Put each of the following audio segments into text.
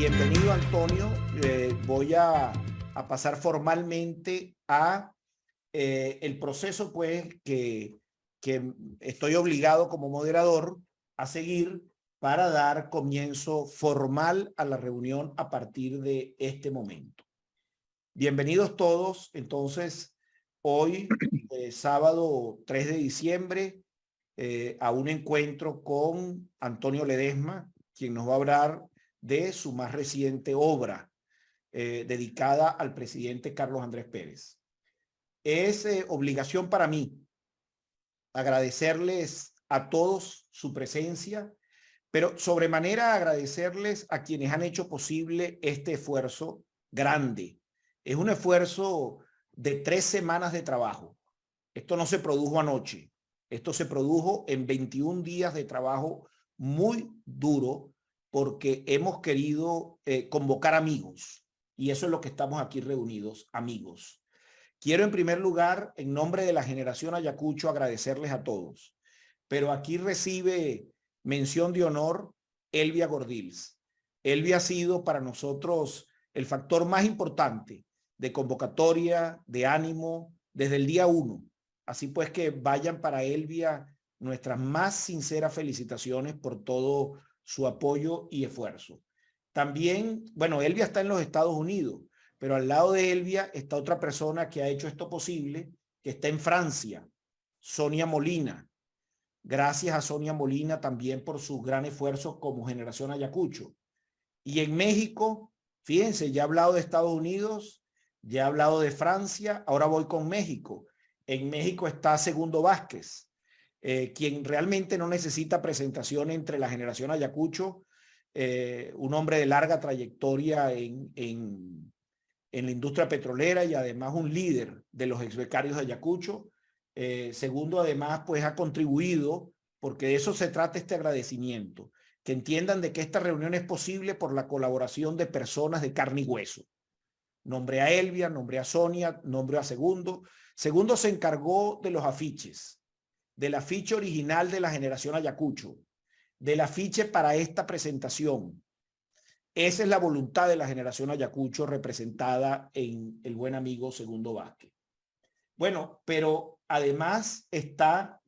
Bienvenido, Antonio. Voy a pasar formalmente a el proceso, pues, que estoy obligado como moderador a seguir para dar comienzo formal a la reunión a partir de este momento. Bienvenidos todos. Entonces, hoy, sábado 3 de diciembre, a un encuentro con Antonio Ledesma, quien nos va a hablar de su más reciente obra dedicada al presidente Carlos Andrés Pérez. Es obligación para mí agradecerles a todos su presencia, pero sobremanera agradecerles a quienes han hecho posible este esfuerzo grande. Es un esfuerzo de 3 semanas de trabajo. Esto no se produjo anoche. Esto se produjo en 21 días de trabajo muy duro porque hemos querido convocar amigos. Y eso es lo que estamos aquí reunidos, amigos. Quiero en primer lugar, en nombre de la generación Ayacucho, agradecerles a todos. Pero aquí recibe mención de honor Elvia Gordils. Elvia ha sido para nosotros el factor más importante de convocatoria, de ánimo, desde el día 1. Así pues que vayan para Elvia nuestras más sinceras felicitaciones por todo su apoyo y esfuerzo. También, bueno, Elvia está en los Estados Unidos, pero al lado de Elvia está otra persona que ha hecho esto posible, que está en Francia, Sonia Molina. Gracias a Sonia Molina también por su gran esfuerzo como Generación Ayacucho. Y en México, fíjense, ya he hablado de Estados Unidos, ya he hablado de Francia, ahora voy con México. En México está Segundo Vázquez, quien realmente no necesita presentación entre la Generación Ayacucho, un hombre de larga trayectoria en la industria petrolera y además un líder de los exbecarios de Ayacucho. Segundo, además, pues ha contribuido, porque de eso se trata este agradecimiento, que entiendan de que esta reunión es posible por la colaboración de personas de carne y hueso. Nombré a Elvia, nombré a Sonia, nombré a Segundo. Segundo se encargó de los afiches, del afiche original de la Generación Ayacucho, del afiche para esta presentación. Esa es la voluntad de la Generación Ayacucho representada en el buen amigo Segundo Vázquez. Bueno, pero además está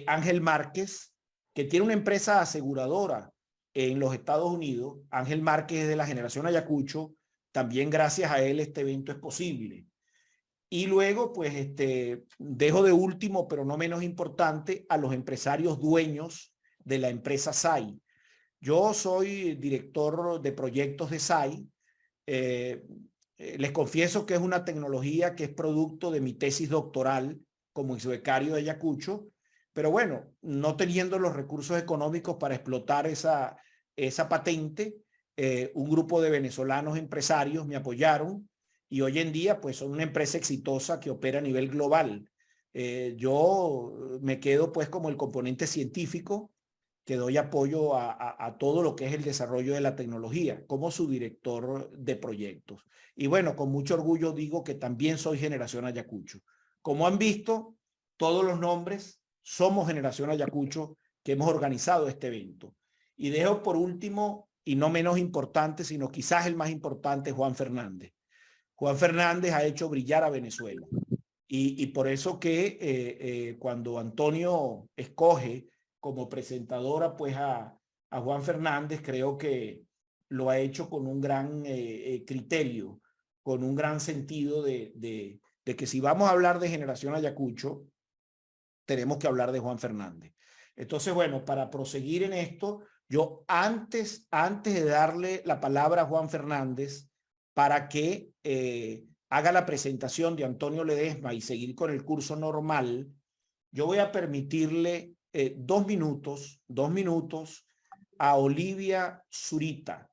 Ángel Márquez, que tiene una empresa aseguradora en los Estados Unidos. Ángel Márquez es de la Generación Ayacucho. También gracias a él este evento es posible. Y luego, pues, dejo de último, pero no menos importante, a los empresarios dueños de la empresa SAI. Yo soy director de proyectos de SAI. Les confieso que es una tecnología que es producto de mi tesis doctoral como exbecario de Ayacucho, pero bueno, no teniendo los recursos económicos para explotar esa patente, un grupo de venezolanos empresarios me apoyaron y hoy en día pues son una empresa exitosa que opera a nivel global. Yo me quedo pues como el componente científico que doy apoyo a todo lo que es el desarrollo de la tecnología como su director de proyectos. Y bueno, con mucho orgullo digo que también soy Generación Ayacucho. Como han visto, todos los nombres somos Generación Ayacucho que hemos organizado este evento. Y dejo por último, y no menos importante, sino quizás el más importante, Juan Fernández. Juan Fernández ha hecho brillar a Venezuela. Y por eso que cuando Antonio escoge como presentadora pues a Juan Fernández, creo que lo ha hecho con un gran criterio, con un gran sentido de que si vamos a hablar de Generación Ayacucho, tenemos que hablar de Juan Fernández. Entonces, bueno, para proseguir en esto, yo antes de darle la palabra a Juan Fernández para que haga la presentación de Antonio Ledesma y seguir con el curso normal, yo voy a permitirle 2 minutos a Olivia Zurita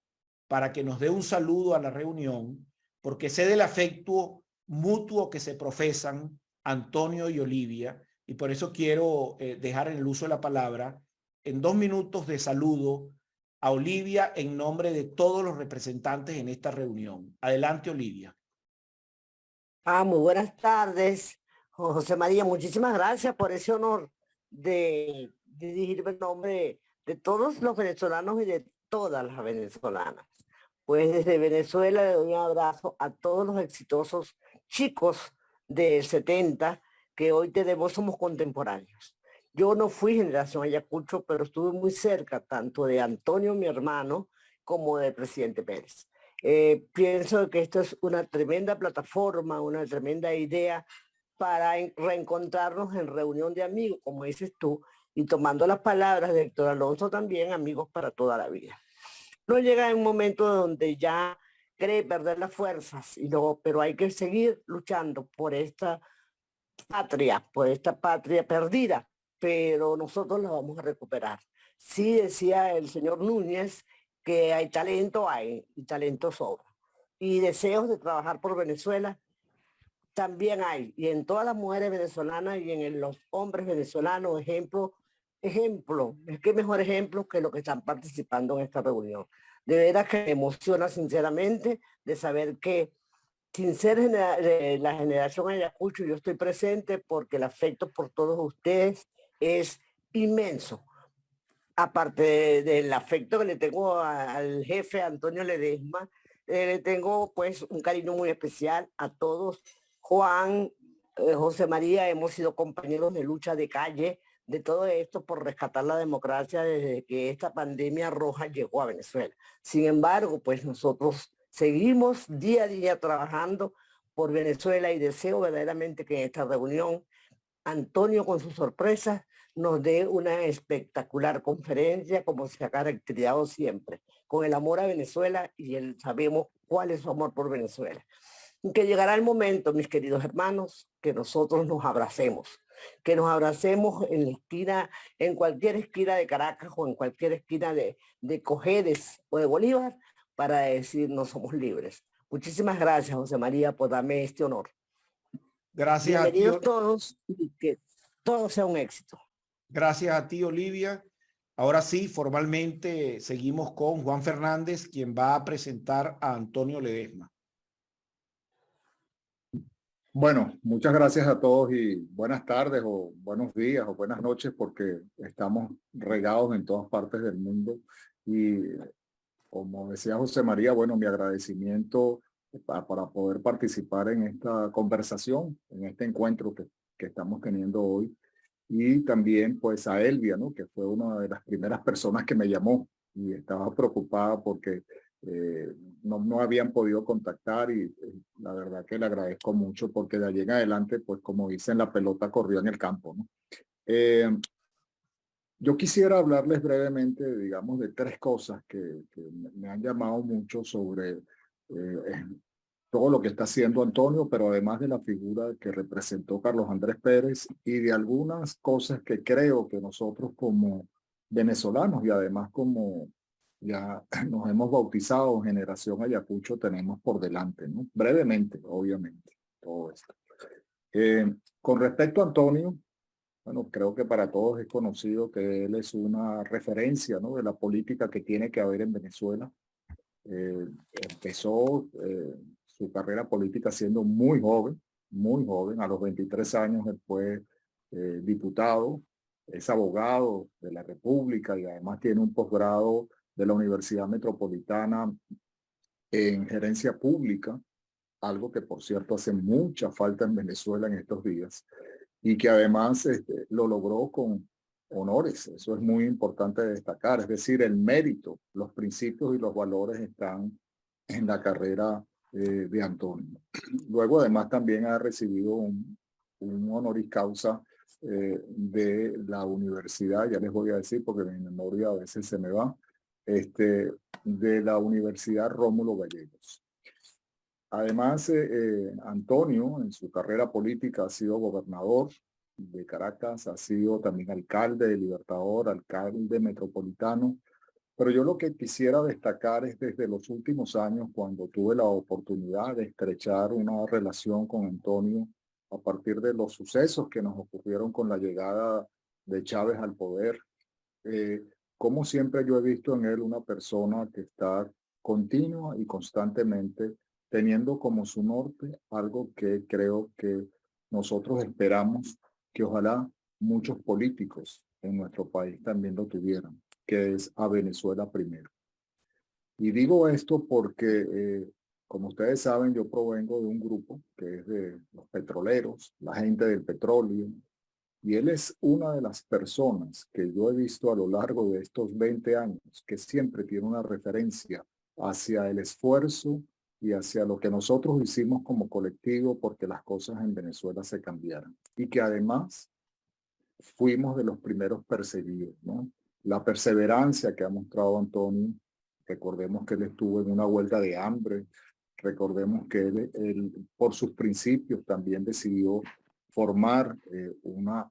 para que nos dé un saludo a la reunión, porque sé del afecto mutuo que se profesan Antonio y Olivia, y por eso quiero dejar en el uso de la palabra en 2 minutos de saludo a Olivia en nombre de todos los representantes en esta reunión. Adelante, Olivia. Muy buenas tardes, José María. Muchísimas gracias por ese honor de dirigirme en nombre de todos los venezolanos y de todas las venezolanas. Pues desde Venezuela le doy un abrazo a todos los exitosos chicos del 70 que hoy tenemos, somos contemporáneos. Yo no fui generación Ayacucho, pero estuve muy cerca tanto de Antonio, mi hermano, como del presidente Pérez. Pienso que esto es una tremenda plataforma, una tremenda idea para reencontrarnos en reunión de amigos, como dices tú, y tomando las palabras de Héctor Alonso también, amigos para toda la vida. No llega un momento donde ya cree perder las fuerzas, y no, pero hay que seguir luchando por esta patria perdida, pero nosotros la vamos a recuperar. Sí decía el señor Núñez que hay, y talento sobra. Y deseos de trabajar por Venezuela también hay. Y en todas las mujeres venezolanas y en los hombres venezolanos, es que mejor ejemplo que lo que están participando en esta reunión. De veras que me emociona sinceramente de saber que sin ser la generación Ayacucho, yo estoy presente porque el afecto por todos ustedes es inmenso. Aparte del afecto que le tengo al jefe Antonio Ledesma, le tengo pues un cariño muy especial a todos. Juan, José María, hemos sido compañeros de lucha de calle, de todo esto por rescatar la democracia desde que esta pandemia roja llegó a Venezuela. Sin embargo, pues nosotros seguimos día a día trabajando por Venezuela y deseo verdaderamente que en esta reunión Antonio con sus sorpresas nos dé una espectacular conferencia como se ha caracterizado siempre, con el amor a Venezuela y sabemos cuál es su amor por Venezuela. Y que llegará el momento, mis queridos hermanos, que nosotros que nos abracemos en la esquina, en cualquier esquina de Caracas o en cualquier esquina de Cojedes o de Bolívar, para decir no somos libres. Muchísimas gracias, José María, por darme este honor. Gracias a ti, Bienvenidos todos y que todo sea un éxito. gracias a ti, Olivia. Ahora sí, formalmente seguimos con Juan Fernández, quien va a presentar a Antonio Ledesma. Bueno, muchas gracias a todos y buenas tardes o buenos días o buenas noches porque estamos regados en todas partes del mundo y como decía José María, bueno, mi agradecimiento para poder participar en esta conversación, en este encuentro que estamos teniendo hoy y también pues a Elvia, ¿no? Que fue una de las primeras personas que me llamó y estaba preocupada porque no habían podido contactar y la verdad que le agradezco mucho porque de allí en adelante, pues como dicen, la pelota corrió en el campo, ¿no? Yo quisiera hablarles brevemente, digamos, de tres cosas que me han llamado mucho sobre todo lo que está haciendo Antonio, pero además de la figura que representó Carlos Andrés Pérez y de algunas cosas que creo que nosotros como venezolanos y además como ya nos hemos bautizado generación Ayacucho tenemos por delante, ¿no? Brevemente, obviamente, todo esto. Con respecto a Antonio, bueno, creo que para todos es conocido que él es una referencia, ¿no? De la política que tiene que haber en Venezuela. Empezó su carrera política siendo muy joven, a los 23 años él fue diputado, es abogado de la República y además tiene un posgrado de la Universidad Metropolitana en gerencia pública, algo que por cierto hace mucha falta en Venezuela en estos días y que además lo logró con honores. Eso es muy importante destacar, es decir, el mérito, los principios y los valores están en la carrera de Antonio. Luego además también ha recibido un honoris causa de la universidad, ya les voy a decir porque mi memoria a veces se me va, de la Universidad Rómulo Gallegos. Además, Antonio en su carrera política ha sido gobernador de Caracas, ha sido también alcalde de Libertador, alcalde metropolitano, pero yo lo que quisiera destacar es desde los últimos años cuando tuve la oportunidad de estrechar una relación con Antonio a partir de los sucesos que nos ocurrieron con la llegada de Chávez al poder. Como siempre yo he visto en él una persona que está continua y constantemente teniendo como su norte algo que creo que nosotros esperamos que ojalá muchos políticos en nuestro país también lo tuvieran, que es a Venezuela primero. Y digo esto porque, como ustedes saben, yo provengo de un grupo que es de los petroleros, la gente del petróleo, y él es una de las personas que yo he visto a lo largo de estos 20 años que siempre tiene una referencia hacia el esfuerzo y hacia lo que nosotros hicimos como colectivo porque las cosas en Venezuela se cambiaran. Y que además fuimos de los primeros perseguidos, ¿no? La perseverancia que ha mostrado Antonio, recordemos que él estuvo en una huelga de hambre, recordemos que él por sus principios también decidió formar una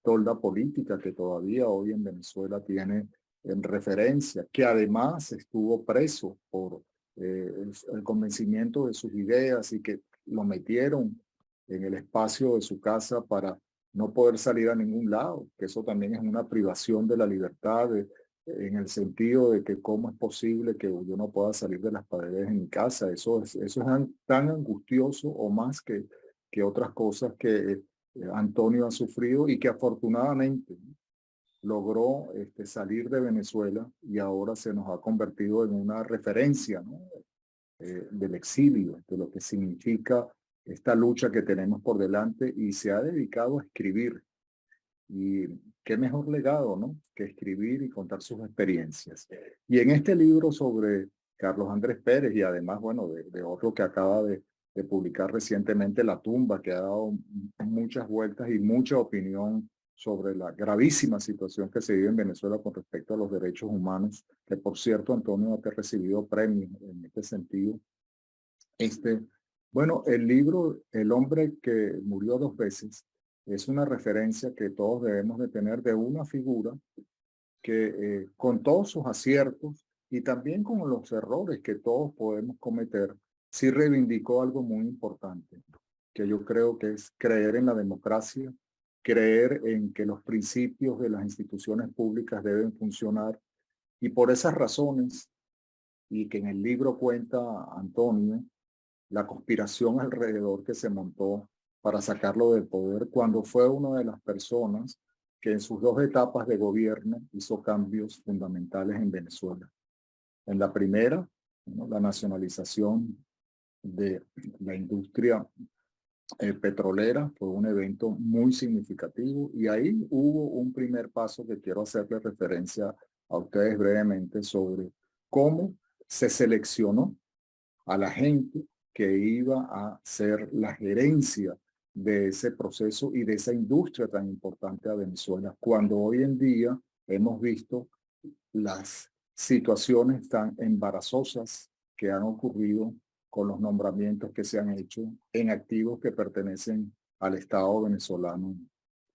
tolda política que todavía hoy en Venezuela tiene en referencia, que además estuvo preso por el convencimiento de sus ideas y que lo metieron en el espacio de su casa para no poder salir a ningún lado, que eso también es una privación de la libertad, en el sentido de que cómo es posible que yo no pueda salir de las paredes en mi casa. Eso es tan angustioso o más que otras cosas que Antonio ha sufrido y que afortunadamente logró salir de Venezuela y ahora se nos ha convertido en una referencia, ¿no? Del exilio, de lo que significa esta lucha que tenemos por delante, y se ha dedicado a escribir. Y qué mejor legado, ¿no?, que escribir y contar sus experiencias. Y en este libro sobre Carlos Andrés Pérez, y además, bueno, de otro que acaba de publicar recientemente, La tumba, que ha dado muchas vueltas y mucha opinión sobre la gravísima situación que se vive en Venezuela con respecto a los derechos humanos, que por cierto, Antonio ha recibido premios en este sentido. Bueno, el libro El hombre que murió 2 veces es una referencia que todos debemos de tener de una figura que con todos sus aciertos y también con los errores que todos podemos cometer, sí reivindicó algo muy importante, que yo creo que es creer en la democracia, creer en que los principios de las instituciones públicas deben funcionar, y por esas razones, y que en el libro cuenta Antonio, la conspiración alrededor que se montó para sacarlo del poder, cuando fue una de las personas que en sus 2 etapas de gobierno hizo cambios fundamentales en Venezuela. En la primera, ¿no?, la nacionalización de la industria petrolera fue un evento muy significativo, y ahí hubo un primer paso que quiero hacerle referencia a ustedes brevemente sobre cómo se seleccionó a la gente que iba a ser la gerencia de ese proceso y de esa industria tan importante a Venezuela, cuando hoy en día hemos visto las situaciones tan embarazosas que han ocurrido con los nombramientos que se han hecho en activos que pertenecen al Estado venezolano,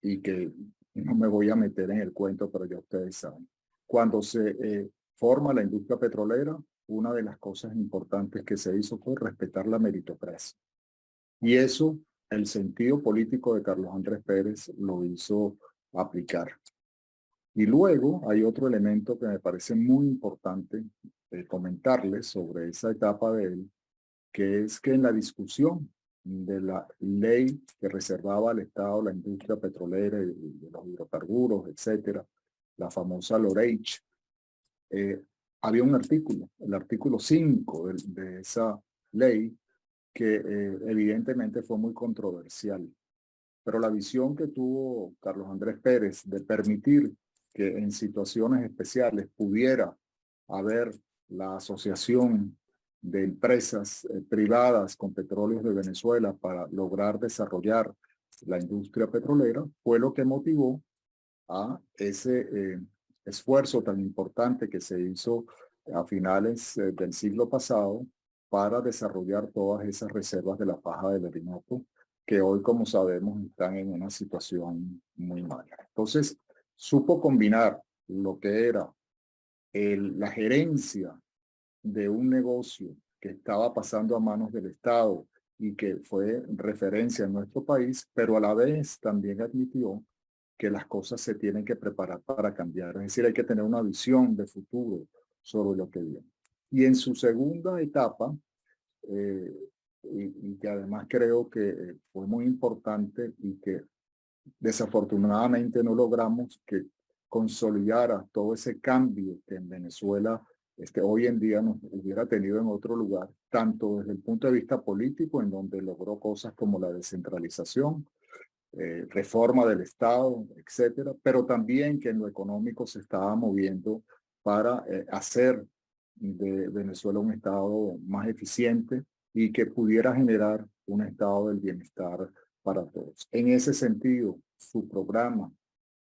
y que no me voy a meter en el cuento, pero ya ustedes saben. Cuando se forma la industria petrolera, una de las cosas importantes que se hizo fue respetar la meritocracia. Y eso, el sentido político de Carlos Andrés Pérez lo hizo aplicar. Y luego hay otro elemento que me parece muy importante comentarles sobre esa etapa de él, que es que en la discusión de la ley que reservaba al Estado la industria petrolera y de los hidrocarburos, etcétera, la famosa LOREICH, había un artículo, el artículo 5 de esa ley, que evidentemente fue muy controversial. Pero la visión que tuvo Carlos Andrés Pérez de permitir que en situaciones especiales pudiera haber la asociación de empresas privadas con petróleos de Venezuela para lograr desarrollar la industria petrolera fue lo que motivó a ese esfuerzo tan importante que se hizo a finales del siglo pasado para desarrollar todas esas reservas de la paja del Orinoco, que hoy, como sabemos, están en una situación muy mala. Entonces, supo combinar lo que era la gerencia de un negocio que estaba pasando a manos del Estado y que fue referencia en nuestro país, pero a la vez también admitió que las cosas se tienen que preparar para cambiar. Es decir, hay que tener una visión de futuro sobre lo que viene. Y en su segunda etapa, y que además creo que fue muy importante y que desafortunadamente no logramos que consolidara todo ese cambio que en Venezuela hoy en día nos hubiera tenido en otro lugar, tanto desde el punto de vista político, en donde logró cosas como la descentralización, reforma del Estado, etcétera, pero también que en lo económico se estaba moviendo para hacer de Venezuela un Estado más eficiente y que pudiera generar un estado del bienestar para todos. En ese sentido, su programa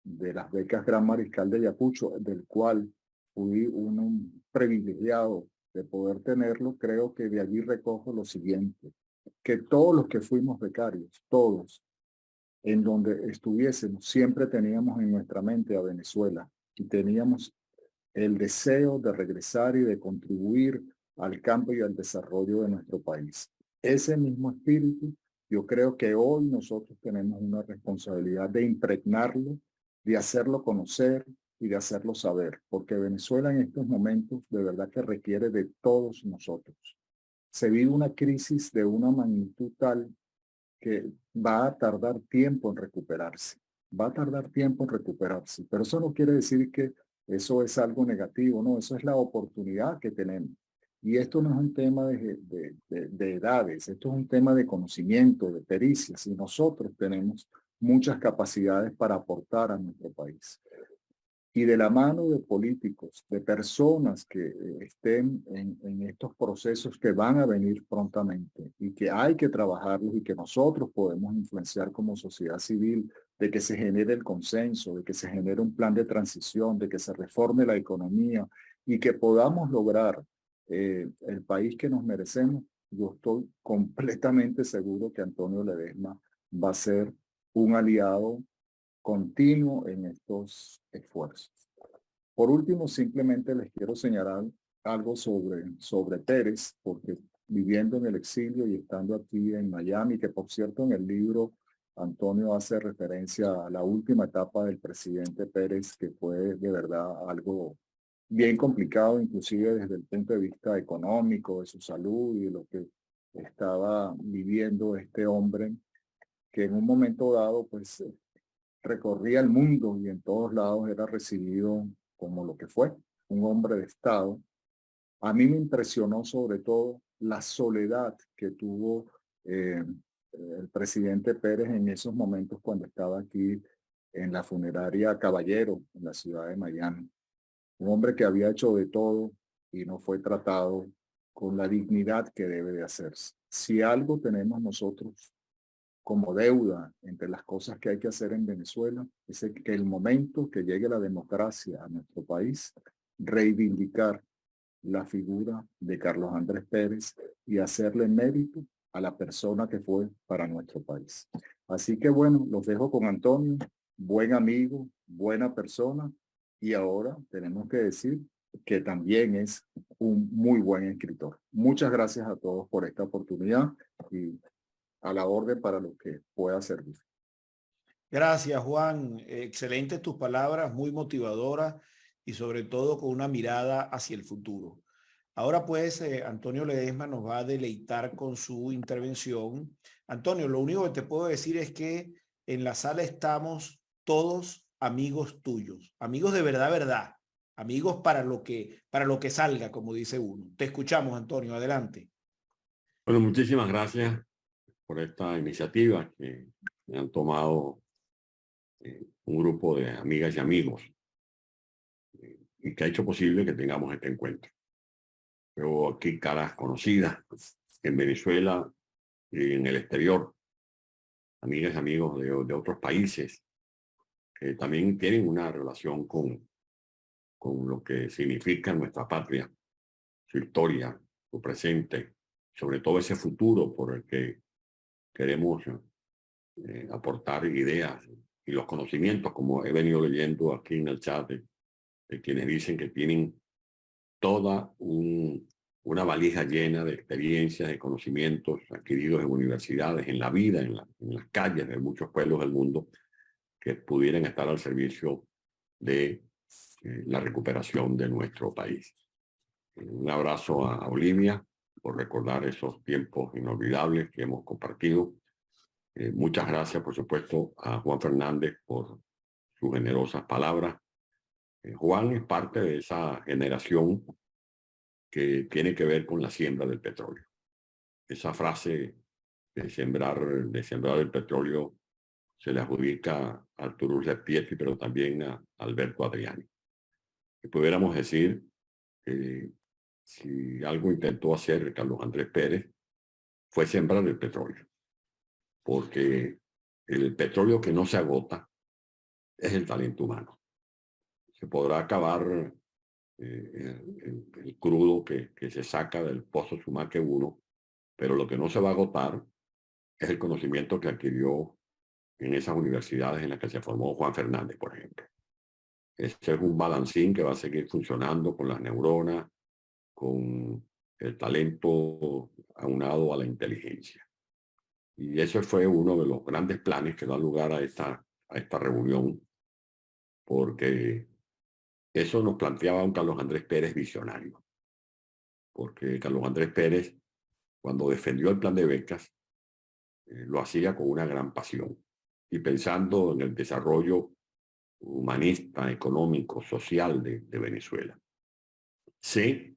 de las becas Gran Mariscal de Ayacucho, del cual fui un privilegiado de poder tenerlo, creo que de allí recojo lo siguiente, que todos los que fuimos becarios, todos, en donde estuviésemos, siempre teníamos en nuestra mente a Venezuela y teníamos el deseo de regresar y de contribuir al campo y al desarrollo de nuestro país. Ese mismo espíritu, yo creo que hoy nosotros tenemos una responsabilidad de impregnarlo, de hacerlo conocer y de hacerlo saber, porque Venezuela en estos momentos de verdad que requiere de todos nosotros. Se vive una crisis de una magnitud tal que va a tardar tiempo en recuperarse. Va a tardar tiempo en recuperarse, pero eso no quiere decir que eso es algo negativo, no, eso es la oportunidad que tenemos. Y esto no es un tema de edades, esto es un tema de conocimiento, de pericias, y nosotros tenemos muchas capacidades para aportar a nuestro país. Y de la mano de políticos, de personas que estén en estos procesos que van a venir prontamente y que hay que trabajarlos y que nosotros podemos influenciar como sociedad civil, de que se genere el consenso, de que se genere un plan de transición, de que se reforme la economía y que podamos lograr el país que nos merecemos. Yo estoy completamente seguro que Antonio Ledesma va a ser un aliado continuo en estos esfuerzos. Por último, simplemente les quiero señalar algo sobre Pérez, porque viviendo en el exilio y estando aquí en Miami, que por cierto en el libro Antonio hace referencia a la última etapa del presidente Pérez, que fue de verdad algo bien complicado, inclusive desde el punto de vista económico, de su salud y de lo que estaba viviendo este hombre, que en un momento dado pues recorría el mundo y en todos lados era recibido como lo que fue, un hombre de Estado. A mí me impresionó sobre todo la soledad que tuvo el presidente Pérez en esos momentos cuando estaba aquí en la funeraria Caballero, en la ciudad de Miami. Un hombre que había hecho de todo y no fue tratado con la dignidad que debe de hacerse. Si algo tenemos nosotros como deuda entre las cosas que hay que hacer en Venezuela, es que el momento que llegue la democracia a nuestro país, reivindicar la figura de Carlos Andrés Pérez y hacerle mérito a la persona que fue para nuestro país. Así que bueno, los dejo con Antonio, buen amigo, buena persona, y ahora tenemos que decir que también es un muy buen escritor. Muchas gracias a todos por esta oportunidad y a la orden para lo que pueda servir. Gracias, Juan. Excelentes tus palabras, muy motivadoras y sobre todo con una mirada hacia el futuro. Ahora pues, Antonio Ledesma nos va a deleitar con su intervención. Antonio, lo único que te puedo decir es que en la sala estamos todos amigos tuyos, amigos de verdad, verdad, amigos para lo que salga, como dice uno. Te escuchamos, Antonio, adelante. Bueno, muchísimas gracias por esta iniciativa que han tomado un grupo de amigas y amigos y que ha hecho posible que tengamos este encuentro. Veo aquí caras conocidas en Venezuela y en el exterior, amigas y amigos de otros países que también tienen una relación con lo que significa nuestra patria, su historia, su presente, sobre todo ese futuro por el que queremos aportar ideas y los conocimientos, como he venido leyendo aquí en el chat de quienes dicen que tienen toda una valija llena de experiencias, de conocimientos adquiridos en universidades, en la vida, en las calles de muchos pueblos del mundo, que pudieran estar al servicio de la recuperación de nuestro país. Un abrazo a Olivia por recordar esos tiempos inolvidables que hemos compartido. Muchas gracias, por supuesto, a Juan Fernández por sus generosas palabras. Juan es parte de esa generación que tiene que ver con la siembra del petróleo. Esa frase de sembrar el petróleo se le adjudica a Arturo Pietri, pero también a Alberto Adriani. Y pudiéramos decir que si algo intentó hacer Carlos Andrés Pérez fue sembrar el petróleo, porque el petróleo que no se agota es el talento humano. Se podrá acabar el crudo que se saca del pozo Sumaque 1, pero lo que no se va a agotar es el conocimiento que adquirió en esas universidades en las que se formó Juan Fernández, por ejemplo. Este es un balancín que va a seguir funcionando con las neuronas, con el talento aunado a la inteligencia. Y eso fue uno de los grandes planes que da lugar a esta reunión, porque eso nos planteaba un Carlos Andrés Pérez visionario. Porque Carlos Andrés Pérez, cuando defendió el plan de becas, lo hacía con una gran pasión y pensando en el desarrollo humanista, económico, social de Venezuela. Sé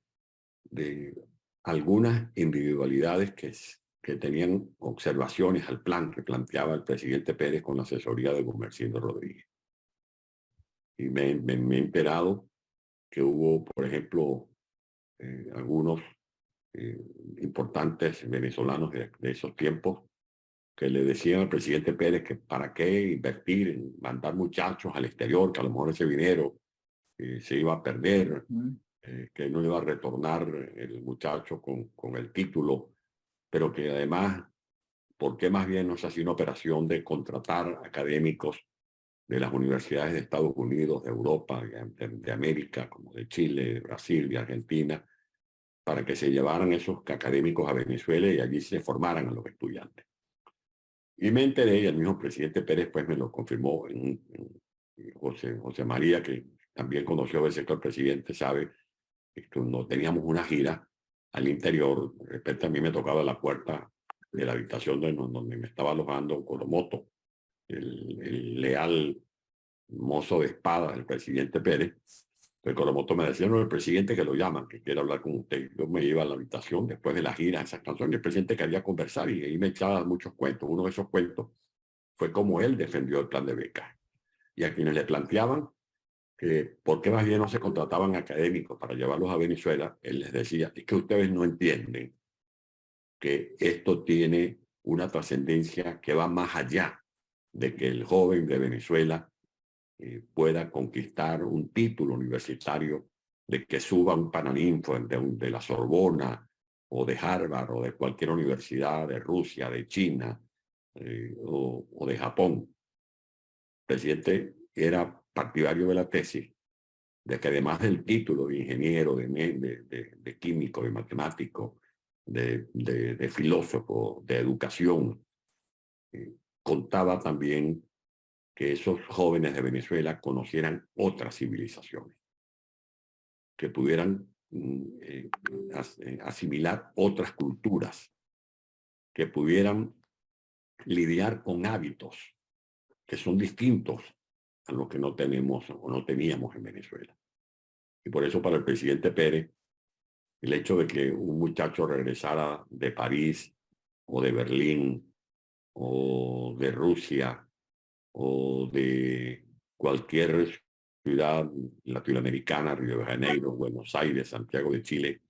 de algunas individualidades que tenían observaciones al plan que planteaba el presidente Pérez con la asesoría de Gumersindo Rodríguez. Y me he enterado que hubo, por ejemplo, algunos importantes venezolanos de esos tiempos que le decían al presidente Pérez que para qué invertir en mandar muchachos al exterior, que a lo mejor ese dinero se iba a perder, que no iba a retornar el muchacho con el título, pero que además, ¿por qué más bien no se hacía una operación de contratar académicos de las universidades de Estados Unidos, de Europa, de América, como de Chile, de Brasil, de Argentina, para que se llevaran esos académicos a Venezuela y allí se formaran a los estudiantes? Y me enteré, y el mismo presidente Pérez pues me lo confirmó, José María, que también conoció el sector presidente, sabe que no teníamos una gira al interior. De repente a mí me tocaba la puerta de la habitación donde me estaba alojando Coromoto, el leal mozo de espada del presidente Pérez. El Coromoto me decía, no, el presidente que lo llaman, que quiere hablar con usted. Yo me iba a la habitación después de la gira, esas canciones, el presidente quería conversar y ahí me echaba muchos cuentos. Uno de esos cuentos fue cómo él defendió el plan de becas. Y a quienes le planteaban que por qué más bien no se contrataban académicos para llevarlos a Venezuela, él les decía, es que ustedes no entienden que esto tiene una trascendencia que va más allá de que el joven de Venezuela pueda conquistar un título universitario, de que suba un Paraninfo de la Sorbona o de Harvard o de cualquier universidad de Rusia, de China o de Japón. El presidente era partidario de la tesis de que además del título de ingeniero, de químico, de matemático, de filósofo, de educación, contaba también que esos jóvenes de Venezuela conocieran otras civilizaciones, que pudieran asimilar otras culturas, que pudieran lidiar con hábitos que son distintos a los que no tenemos o no teníamos en Venezuela. Y por eso para el presidente Pérez, el hecho de que un muchacho regresara de París o de Berlín o de Rusia o de cualquier ciudad latinoamericana, Río de Janeiro, Buenos Aires, Santiago de Chile,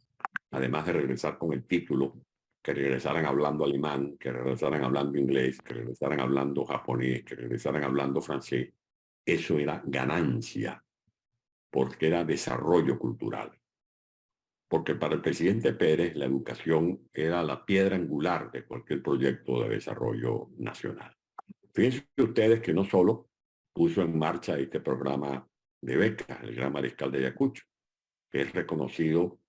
además de regresar con el título, que regresaran hablando alemán, que regresaran hablando inglés, que regresaran hablando japonés, que regresaran hablando francés, eso era ganancia, porque era desarrollo cultural. Porque para el presidente Pérez la educación era la piedra angular de cualquier proyecto de desarrollo nacional. Fíjense ustedes que no solo puso en marcha este programa de becas, el Gran Mariscal de Ayacucho, que es reconocido,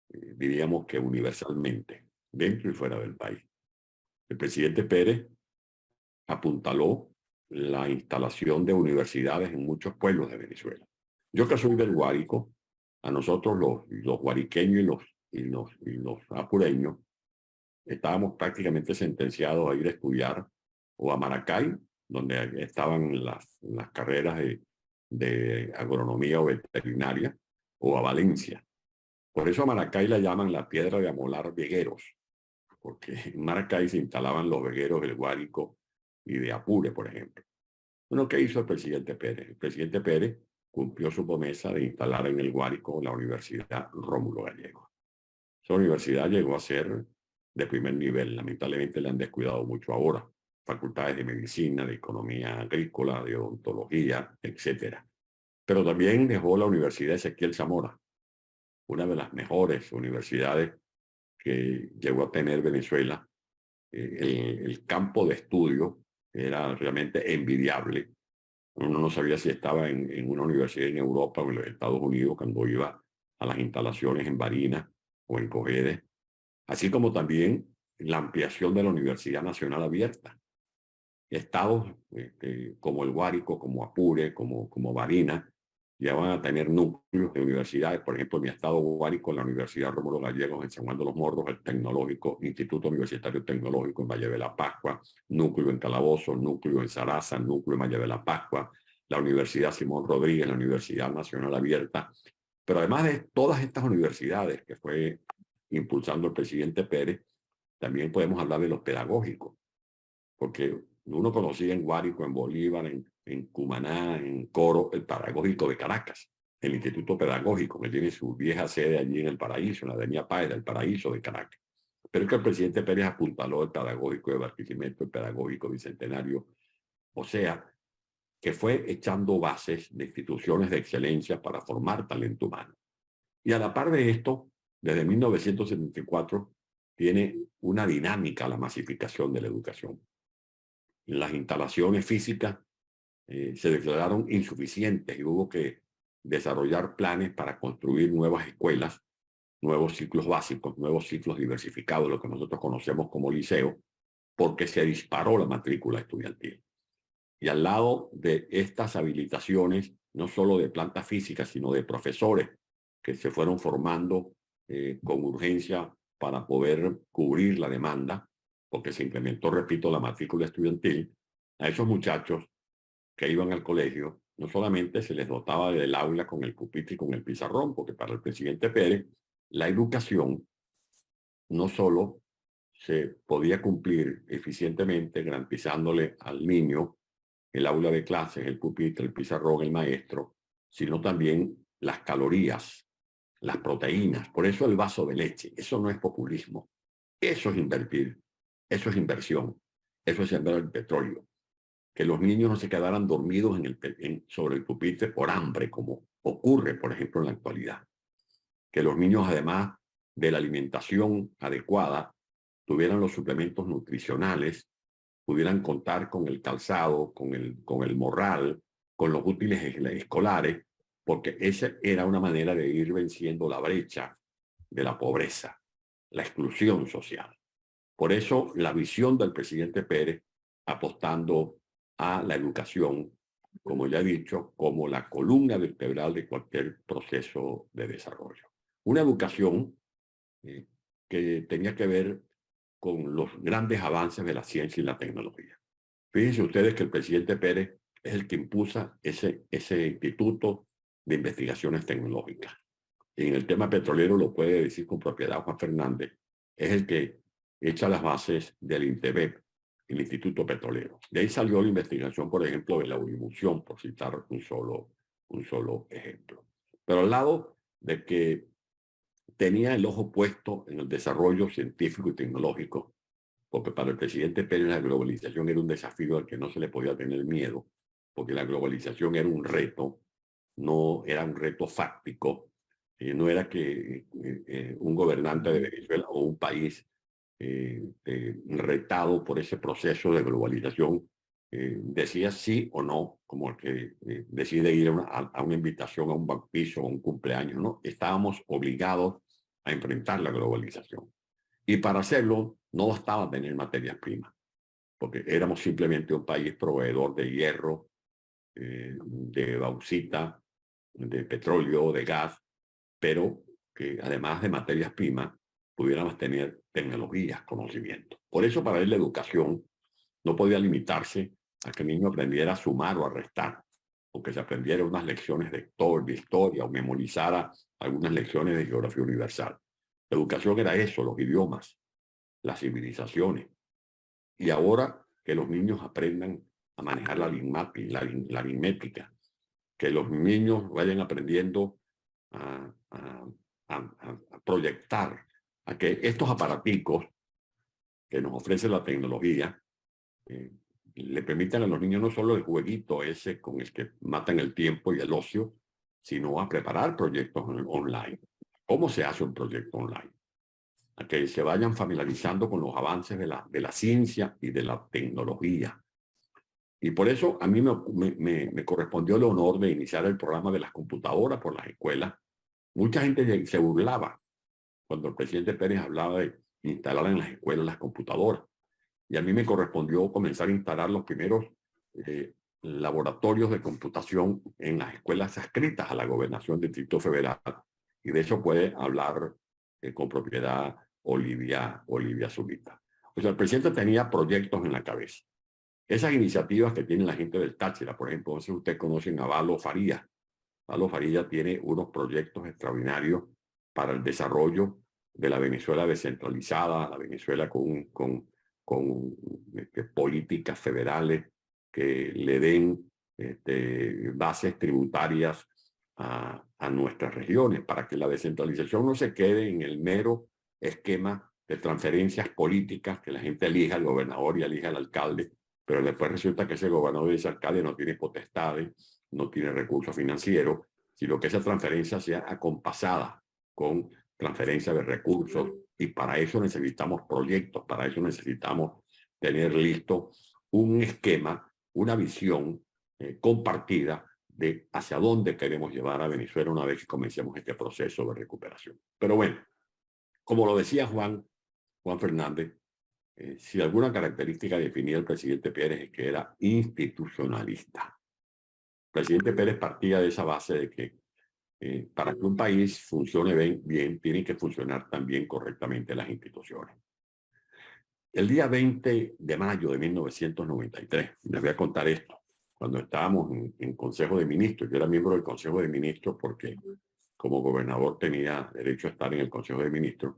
diríamos que universalmente, dentro y fuera del país. El presidente Pérez apuntaló la instalación de universidades en muchos pueblos de Venezuela. Yo que soy del Guárico, a nosotros los guariqueños y los apureños estábamos prácticamente sentenciados a ir a estudiar o a Maracay, donde estaban las carreras de agronomía o veterinaria, o a Valencia, Por eso a Maracay la llaman la piedra de amolar vegueros, porque en Maracay se instalaban los vegueros del Guárico y de Apure, por ejemplo. Bueno, ¿qué hizo el presidente Pérez? El presidente Pérez cumplió su promesa de instalar en el Guárico la Universidad Rómulo Gallegos. Esa universidad llegó a ser de primer nivel. Lamentablemente le han descuidado mucho ahora. Facultades de medicina, de economía agrícola, de odontología, etcétera. Pero también dejó la Universidad Ezequiel Zamora, una de las mejores universidades que llegó a tener Venezuela. El campo de estudio era realmente envidiable. Uno no sabía si estaba en una universidad en Europa o en los Estados Unidos cuando iba a las instalaciones en Barinas o en Cojedes, así como también la ampliación de la Universidad Nacional Abierta. Estados como el Guárico, como Apure, como Barinas, ya van a tener núcleos de universidades. Por ejemplo, en mi estado Guárico, la Universidad Rómulo Gallegos en San Juan de los Morros, el Tecnológico, Instituto Universitario Tecnológico en Valle de la Pascua, núcleo en Calabozo, núcleo en Saraza, núcleo en Valle de la Pascua, la Universidad Simón Rodríguez, la Universidad Nacional Abierta. Pero además de todas estas universidades que fue impulsando el presidente Pérez, también podemos hablar de los pedagógicos, porque uno conocía en Guárico, en Bolívar, en Cumaná, en Coro, el Pedagógico de Caracas, el Instituto Pedagógico, que tiene su vieja sede allí en El Paraíso, en la Avenida Páez del Paraíso de Caracas. Pero es que el presidente Pérez apuntaló el Pedagógico de Barquisimeto, el Pedagógico Bicentenario, o sea, que fue echando bases de instituciones de excelencia para formar talento humano. Y a la par de esto, desde 1974, tiene una dinámica la masificación de la educación. Las instalaciones físicas se declararon insuficientes y hubo que desarrollar planes para construir nuevas escuelas, nuevos ciclos básicos, nuevos ciclos diversificados, lo que nosotros conocemos como liceo, porque se disparó la matrícula estudiantil. Y al lado de estas habilitaciones, no solo de planta física, sino de profesores que se fueron formando con urgencia para poder cubrir la demanda, porque se incrementó, repito, la matrícula estudiantil, a esos muchachos que iban al colegio, no solamente se les dotaba del aula con el pupitre y con el pizarrón, porque para el presidente Pérez, la educación no solo se podía cumplir eficientemente garantizándole al niño el aula de clases, el pupitre, el pizarrón, el maestro, sino también las calorías, las proteínas. Por eso el vaso de leche. Eso no es populismo. Eso es invertir. Eso es inversión. Eso es sembrar el petróleo. Que los niños no se quedaran dormidos sobre el pupitre por hambre, como ocurre, por ejemplo, en la actualidad. Que los niños, además de la alimentación adecuada, tuvieran los suplementos nutricionales, pudieran contar con el calzado, con el morral, con los útiles escolares, porque esa era una manera de ir venciendo la brecha de la pobreza, la exclusión social. Por eso la visión del presidente Pérez, apostando a la educación, como ya he dicho, como la columna vertebral de cualquier proceso de desarrollo. Una educación que tenía que ver con los grandes avances de la ciencia y la tecnología. Fíjense ustedes que el presidente Pérez es el que impulsa ese instituto de investigaciones tecnológicas. Y en el tema petrolero lo puede decir con propiedad Juan Fernández, es el que echa las bases del INTEBEP, el Instituto Petrolero. De ahí salió la investigación, por ejemplo, de la urimulsión, por citar un solo ejemplo. Pero al lado de que tenía el ojo puesto en el desarrollo científico y tecnológico, porque para el presidente Pérez la globalización era un desafío al que no se le podía tener miedo, porque la globalización era un reto, no era un reto fáctico, no era que un gobernante de Venezuela o un país retado por ese proceso de globalización decía sí o no, como el que decide ir a una invitación, a un bautizo, a un cumpleaños, ¿no? Estábamos obligados a enfrentar la globalización. Y para hacerlo no bastaba tener materias primas, porque éramos simplemente un país proveedor de hierro, de bauxita, de petróleo, de gas, pero que además de materias primas pudiéramos tener tecnologías, conocimiento. Por eso para él la educación no podía limitarse a que el niño aprendiera a sumar o a restar, o que se aprendiera unas lecciones de historia o memorizara algunas lecciones de geografía universal. La educación era eso, los idiomas, las civilizaciones. Y ahora que los niños aprendan a manejar la aritmética, que los niños vayan aprendiendo a proyectar, a que estos aparaticos que nos ofrece la tecnología le permitan a los niños no solo el jueguito ese con el que matan el tiempo y el ocio, sino a preparar proyectos online. ¿Cómo se hace un proyecto online? A que se vayan familiarizando con los avances de la ciencia y de la tecnología. Y por eso a mí me correspondió el honor de iniciar el programa de las computadoras por las escuelas. Mucha gente se burlaba cuando el presidente Pérez hablaba de instalar en las escuelas las computadoras. Y a mí me correspondió comenzar a instalar los primeros laboratorios de computación en las escuelas adscritas a la gobernación del Distrito Federal. Y de eso puede hablar con propiedad Olivia Zurita. O sea, el presidente tenía proyectos en la cabeza. Esas iniciativas que tiene la gente del Táchira, por ejemplo, no sé si ustedes conocen a Valo Farías. Valo Farías tiene unos proyectos extraordinarios para el desarrollo de la Venezuela descentralizada, la Venezuela con políticas federales que le den bases tributarias a nuestras regiones, para que la descentralización no se quede en el mero esquema de transferencias políticas, que la gente elija al gobernador y elija al alcalde, pero después resulta que ese gobernador y ese alcalde no tiene potestades, no tiene recursos financieros, sino que esa transferencia sea acompasada con transferencia de recursos, y para eso necesitamos proyectos, para eso necesitamos tener listo un esquema, una visión compartida de hacia dónde queremos llevar a Venezuela una vez que comencemos este proceso de recuperación. Pero bueno, como lo decía Juan Fernández, si alguna característica definía el presidente Pérez es que era institucionalista. El presidente Pérez partía de esa base de que para que un país funcione bien, tienen que funcionar también correctamente las instituciones. El día 20 de mayo de 1993, les voy a contar esto, cuando estábamos en Consejo de Ministros. Yo era miembro del Consejo de Ministros porque como gobernador tenía derecho a estar en el Consejo de Ministros.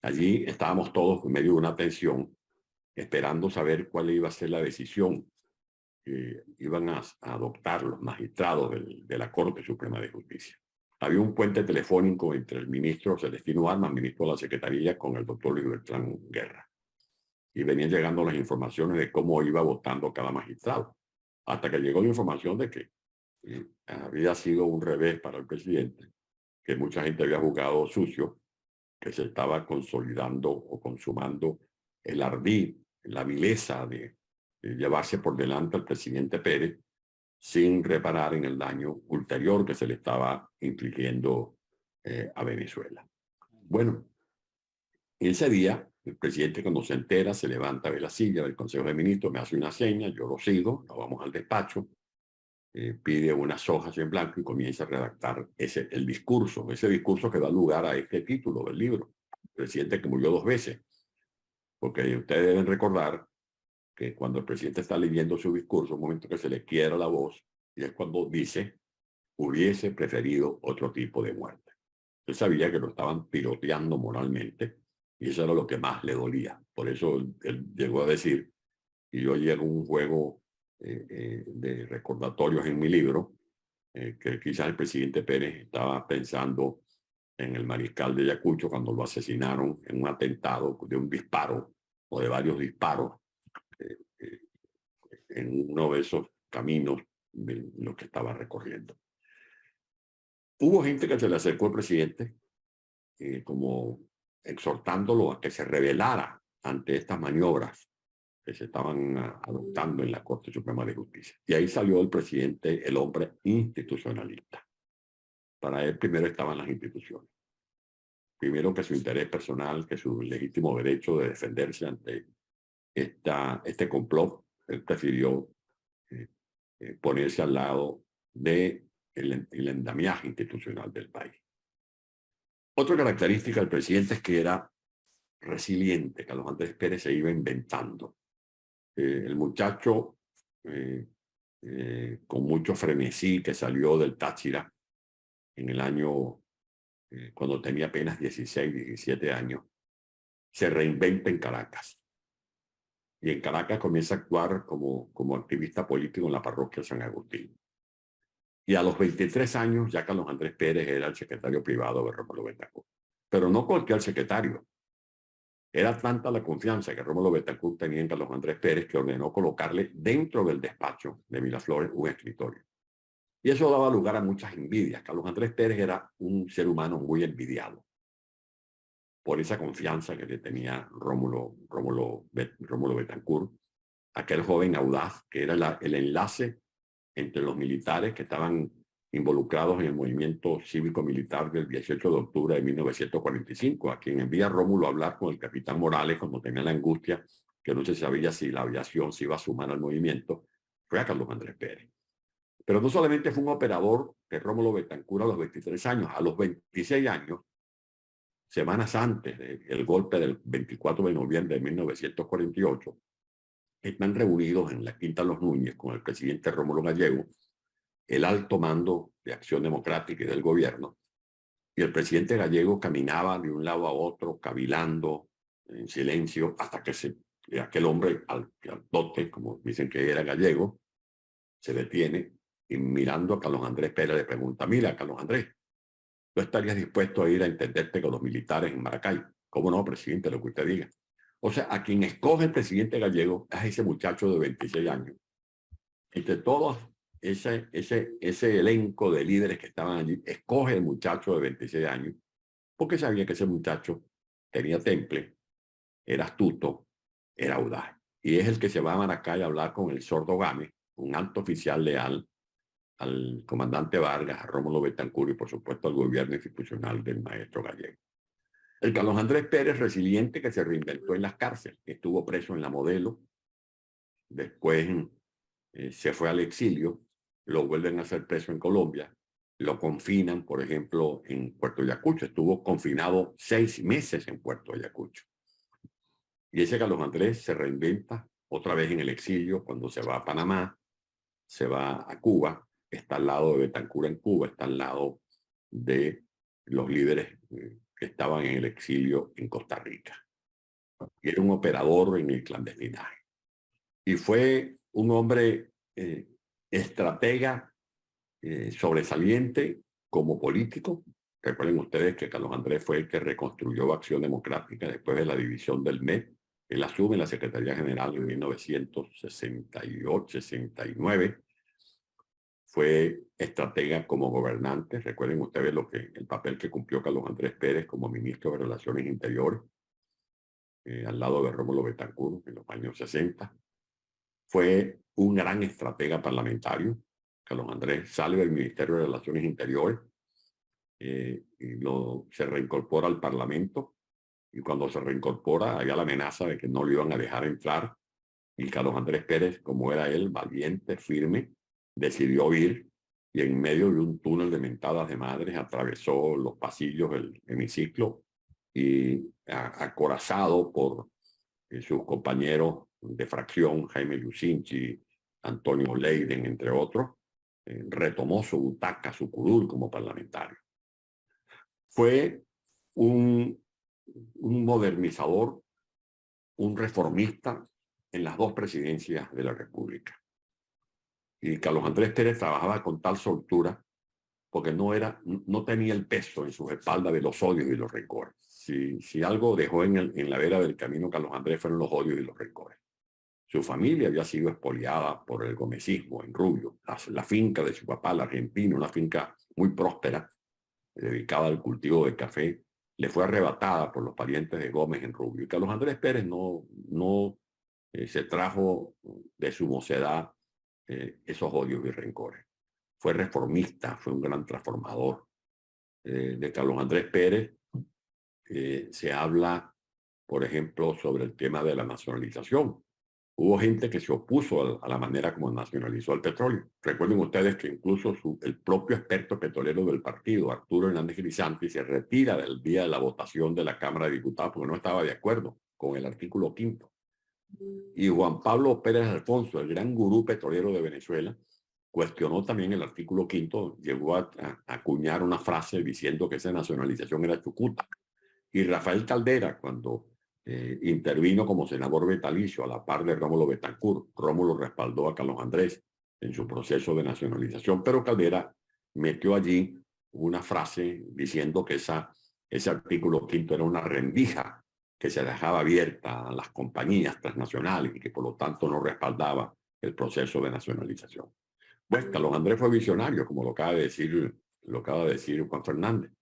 Allí estábamos todos en medio de una tensión, esperando saber cuál iba a ser la decisión que iban a adoptar los magistrados de la Corte Suprema de Justicia. Había un puente telefónico entre el ministro Celestino Armas, ministro de la Secretaría, con el doctor Luis Bertrán Guerra. Y venían llegando las informaciones de cómo iba votando cada magistrado, hasta que llegó la información de que había sido un revés para el presidente, que mucha gente había jugado sucio, que se estaba consolidando o consumando el ardid, la vileza de llevarse por delante al presidente Pérez sin reparar en el daño ulterior que se le estaba infligiendo a Venezuela. Bueno, ese día el presidente, cuando se entera, se levanta de la silla del Consejo de Ministros, me hace una seña, yo lo sigo, nos vamos al despacho, pide unas hojas en blanco y comienza a redactar el discurso, ese discurso que da lugar a este título del libro, el presidente que murió 2 veces, porque ustedes deben recordar que cuando el presidente está leyendo su discurso, un momento que se le quiebra la voz, y es cuando dice, hubiese preferido otro tipo de muerte. Él sabía que lo estaban piroteando moralmente, y eso era lo que más le dolía. Por eso él llegó a decir, y yo llego a un juego de recordatorios en mi libro, que quizás el presidente Pérez estaba pensando en el mariscal de Ayacucho cuando lo asesinaron en un atentado de un disparo o de varios disparos en uno de esos caminos de lo que estaba recorriendo. Hubo gente que se le acercó al presidente como exhortándolo a que se rebelara ante estas maniobras que se estaban adoptando en la Corte Suprema de Justicia. Y ahí salió el presidente, el hombre institucionalista. Para él primero estaban las instituciones. Primero que su interés personal, que su legítimo derecho de defenderse ante este complot. Él prefirió ponerse al lado del andamiaje institucional del país. Otra característica del presidente es que era resiliente. Carlos Andrés Pérez se iba inventando. El muchacho con mucho frenesí, que salió del Táchira en el año, cuando tenía apenas 16, 17 años, se reinventa en Caracas. Y en Caracas comienza a actuar como activista político en la parroquia San Agustín. Y a los 23 años, ya Carlos Andrés Pérez era el secretario privado de Rómulo Betancourt. Pero no cualquier secretario. Era tanta la confianza que Rómulo Betancourt tenía en Carlos Andrés Pérez que ordenó colocarle dentro del despacho de Miraflores un escritorio. Y eso daba lugar a muchas envidias. Carlos Andrés Pérez era un ser humano muy envidiado por esa confianza que le tenía Rómulo Betancourt, aquel joven audaz que era el enlace entre los militares que estaban involucrados en el movimiento cívico-militar del 18 de octubre de 1945, a quien envía Rómulo a hablar con el capitán Morales cuando tenía la angustia que no se sabía si la aviación se iba a sumar al movimiento, fue a Carlos Andrés Pérez. Pero no solamente fue un operador de Rómulo Betancourt a los 23 años, a los 26 años, semanas antes del golpe del 24 de noviembre de 1948, están reunidos en la Quinta Los Núñez con el presidente Rómulo Gallego, el alto mando de Acción Democrática y del gobierno, y el presidente Gallego caminaba de un lado a otro, cavilando en silencio, hasta que aquel hombre al dote, como dicen que era Gallego, se detiene y mirando a Carlos Andrés Pérez le pregunta: mira, Carlos Andrés, ¿tú estarías dispuesto a ir a entenderte con los militares en Maracay? ¿Cómo no, presidente? Lo que usted diga. O sea, a quien escoge el presidente Gallego es ese muchacho de 26 años. Entre todos ese elenco de líderes que estaban allí, escoge el muchacho de 26 años, porque sabía que ese muchacho tenía temple, era astuto, era audaz. Y es el que se va a Maracay a hablar con el Sordo Gámez, un alto oficial leal al comandante Vargas, a Rómulo Betancourt y por supuesto al gobierno institucional del maestro Gallego. El Carlos Andrés Pérez, resiliente, que se reinventó en las cárceles, que estuvo preso en La Modelo, después se fue al exilio, lo vuelven a hacer preso en Colombia, lo confinan, por ejemplo, en Puerto Ayacucho, estuvo confinado 6 meses en Puerto Ayacucho. Y ese Carlos Andrés se reinventa otra vez en el exilio, cuando se va a Panamá, se va a Cuba, está al lado de Betancourt en Cuba, está al lado de los líderes que estaban en el exilio en Costa Rica. Y era un operador en el clandestinaje. Y fue un hombre estratega sobresaliente como político. Recuerden ustedes que Carlos Andrés fue el que reconstruyó Acción Democrática después de la división del MED. Él asume la Secretaría General en 1968-69. Fue estratega como gobernante. Recuerden ustedes el papel que cumplió Carlos Andrés Pérez como ministro de Relaciones Interiores, al lado de Rómulo Betancourt en los años 60. Fue un gran estratega parlamentario. Carlos Andrés sale del Ministerio de Relaciones Interiores y se reincorpora al Parlamento. Y cuando se reincorpora, había la amenaza de que no lo iban a dejar entrar. Y Carlos Andrés Pérez, como era él, valiente, firme, decidió ir y en medio de un túnel de mentadas de madres atravesó los pasillos del hemiciclo y acorazado por sus compañeros de fracción, Jaime Lucinchi, Antonio Leiden, entre otros, retomó su butaca, su curul como parlamentario. Fue un modernizador, un reformista en las dos presidencias de la República. Y Carlos Andrés Pérez trabajaba con tal soltura porque no tenía el peso en sus espaldas de los odios y los rencores. Si algo dejó en la vera del camino Carlos Andrés fueron los odios y los rencores. Su familia había sido expoliada por el gomecismo en Rubio. La finca de su papá, la Argentina, una finca muy próspera, dedicada al cultivo de café, le fue arrebatada por los parientes de Gómez en Rubio. Y Carlos Andrés Pérez no se trajo de su mocedad esos odios y rencores. Fue reformista, fue un gran transformador. De Carlos Andrés Pérez se habla, por ejemplo, sobre el tema de la nacionalización. Hubo gente que se opuso a la manera como nacionalizó el petróleo. Recuerden ustedes que incluso el propio experto petrolero del partido, Arturo Hernández Crisanti, se retira del día de la votación de la Cámara de Diputados porque no estaba de acuerdo con el artículo 5º. Y Juan Pablo Pérez Alfonso, el gran gurú petrolero de Venezuela, cuestionó también el artículo 5º, llegó a acuñar una frase diciendo que esa nacionalización era chucuta. Y Rafael Caldera, cuando intervino como senador vitalicio a la par de Rómulo Betancourt, Rómulo respaldó a Carlos Andrés en su proceso de nacionalización, pero Caldera metió allí una frase diciendo que ese artículo 5º era una rendija que se dejaba abierta a las compañías transnacionales y que por lo tanto no respaldaba el proceso de nacionalización. Pues Carlos Andrés fue visionario, como lo acaba de decir Juan Fernández.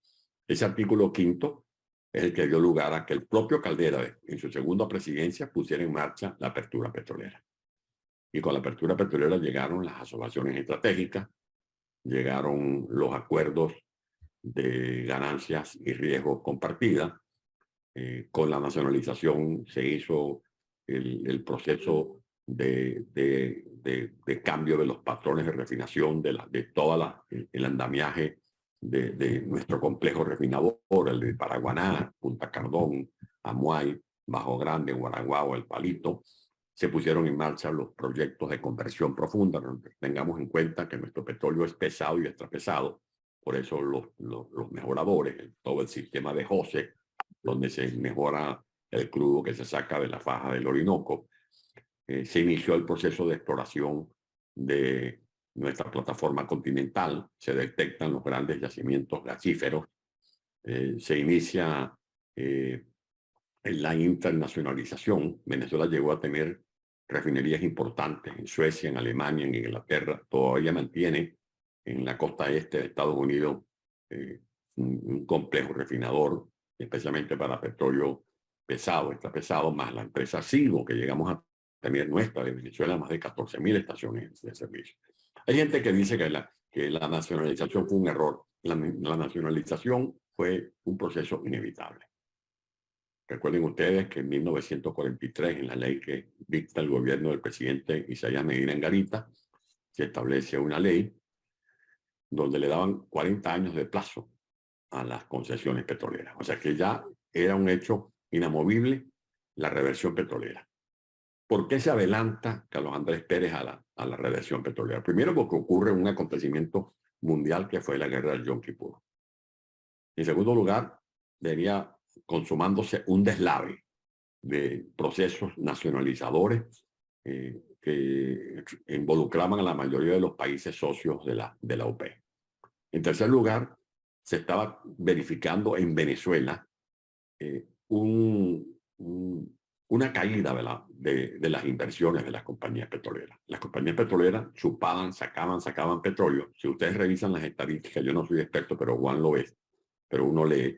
Ese artículo 5º es el que dio lugar a que el propio Caldera, en su segunda presidencia, pusiera en marcha la apertura petrolera. Y con la apertura petrolera llegaron las asociaciones estratégicas, llegaron los acuerdos de ganancias y riesgos compartidas. Con la nacionalización se hizo el proceso de cambio de los patrones de refinación de todo el andamiaje de nuestro complejo refinador, el de Paraguaná, Punta Cardón, Amuay, Bajo Grande, Guaraguao, El Palito. Se pusieron en marcha los proyectos de conversión profunda. Tengamos en cuenta que nuestro petróleo es pesado y extrapesado. Por eso los mejoradores, todo el sistema de JOSE, donde se mejora el crudo que se saca de la faja del Orinoco. Se inició el proceso de exploración de nuestra plataforma continental. Se detectan los grandes yacimientos gasíferos. Se inicia la internacionalización. Venezuela llegó a tener refinerías importantes en Suecia, en Alemania, en Inglaterra. Todavía mantiene en la costa este de Estados Unidos un complejo refinador, especialmente para petróleo pesado, extra pesado, más la empresa Silgo, que llegamos a tener nuestra de Venezuela, más de 14.000 estaciones de servicio. Hay gente que dice que la nacionalización fue un error. La nacionalización fue un proceso inevitable. Recuerden ustedes que en 1943, en la ley que dicta el gobierno del presidente Isaías Medina Angarita, se establece una ley donde le daban 40 años de plazo a las concesiones petroleras. O sea que ya era un hecho inamovible la reversión petrolera. ¿Por qué se adelanta Carlos Andrés Pérez a la reversión petrolera? Primero porque ocurre un acontecimiento mundial que fue la guerra del Yom Kippur. En segundo lugar, venía consumándose un deslave de procesos nacionalizadores que involucraban a la mayoría de los países socios de la OPEP. En tercer lugar, se estaba verificando en Venezuela una caída de las inversiones de las compañías petroleras. Las compañías petroleras chupaban, sacaban petróleo. Si ustedes revisan las estadísticas, yo no soy experto, pero Juan lo es, pero uno lee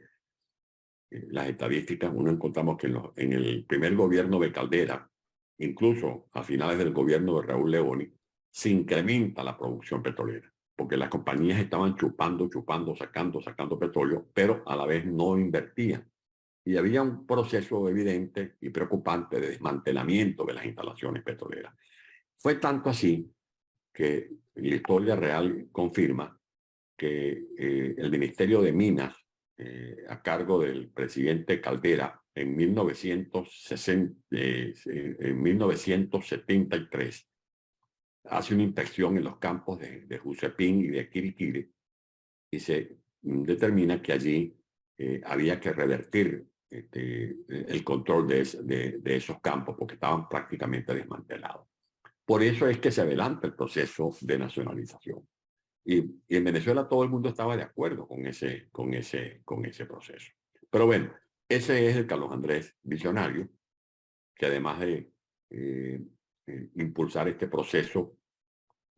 las estadísticas, uno encontramos que en el primer gobierno de Caldera, incluso a finales del gobierno de Raúl Leoni, se incrementa la producción petrolera, porque las compañías estaban chupando, sacando petróleo, pero a la vez no invertían. Y había un proceso evidente y preocupante de desmantelamiento de las instalaciones petroleras. Fue tanto así que la historia real confirma que el Ministerio de Minas, a cargo del presidente Caldera, en 1973, hace una inspección en los campos de Jusepín y de Quiriquiri y se determina que allí había que revertir el control de esos campos porque estaban prácticamente desmantelados. Por eso es que se adelanta el proceso de nacionalización. Y en Venezuela todo el mundo estaba de acuerdo con ese proceso. Pero bueno, ese es el Carlos Andrés visionario, que además de impulsar este proceso,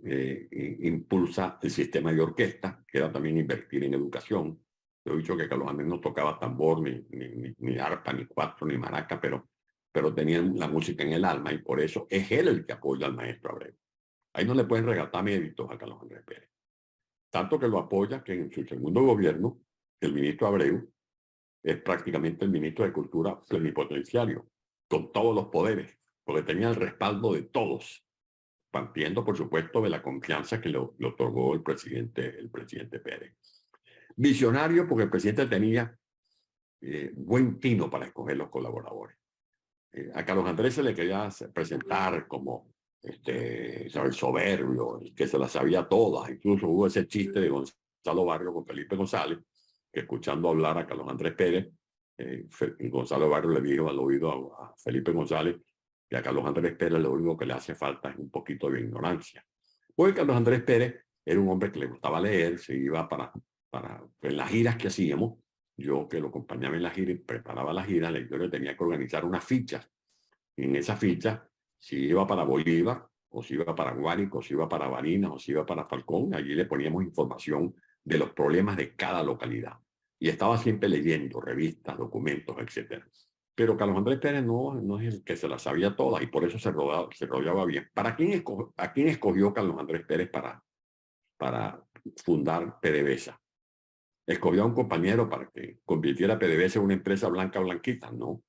impulsa el sistema de orquesta, que era también invertir en educación. Yo he dicho que Carlos Andrés no tocaba tambor, ni arpa, ni cuatro, ni maraca, pero tenían la música en el alma y por eso es él el que apoya al maestro Abreu. Ahí no le pueden regalar méritos a Carlos Andrés Pérez. Tanto que lo apoya que en su segundo gobierno, el ministro Abreu es prácticamente el ministro de Cultura plenipotenciario, con todos los poderes, porque tenía el respaldo de todos, partiendo, por supuesto, de la confianza que le otorgó el presidente Pérez. Visionario, porque el presidente tenía buen tino para escoger los colaboradores. A Carlos Andrés se le quería presentar como el soberbio, el que se las sabía todas. Incluso hubo ese chiste de Gonzalo Barrio con Felipe González, que escuchando hablar a Carlos Andrés Pérez, Gonzalo Barrio le dijo al oído a Felipe González que a Carlos Andrés Pérez lo único que le hace falta es un poquito de ignorancia. Porque Carlos Andrés Pérez era un hombre que le gustaba leer, se iba en las giras que hacíamos, yo que lo acompañaba en la gira y preparaba la gira, yo le tenía que organizar unas fichas. Y en esas fichas, si iba para Bolívar, o si iba para Guárico, o si iba para Barinas, o si iba para Falcón, allí le poníamos información de los problemas de cada localidad. Y estaba siempre leyendo revistas, documentos, etc. Pero Carlos Andrés Pérez no es el que se las sabía todas y por eso se rodeaba bien. ¿A quién escogió Carlos Andrés Pérez para fundar PDVSA? ¿Escogió a un compañero para que convirtiera PDVSA en una empresa blanquita? No.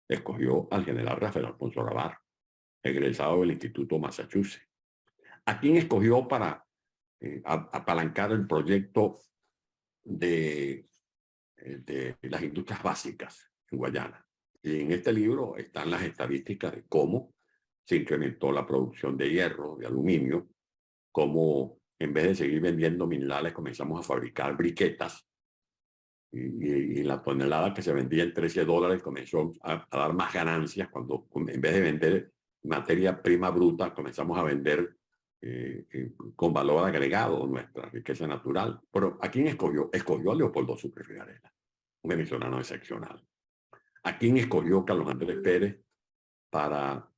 Escogió al general Rafael Alfonso Navarro, egresado del Instituto Massachusetts. ¿A quién escogió para apalancar el proyecto de las industrias básicas en Guayana? Y en este libro están las estadísticas de cómo se incrementó la producción de hierro, de aluminio, cómo en vez de seguir vendiendo minerales comenzamos a fabricar briquetas y la tonelada que se vendía en $13 comenzó a dar más ganancias cuando en vez de vender materia prima bruta comenzamos a vender con valor agregado nuestra riqueza natural. Pero ¿a quién escogió? Escogió a Leopoldo Sucre Figarela, un venezolano excepcional. ¿A quién escogió Carlos Andrés Pérez para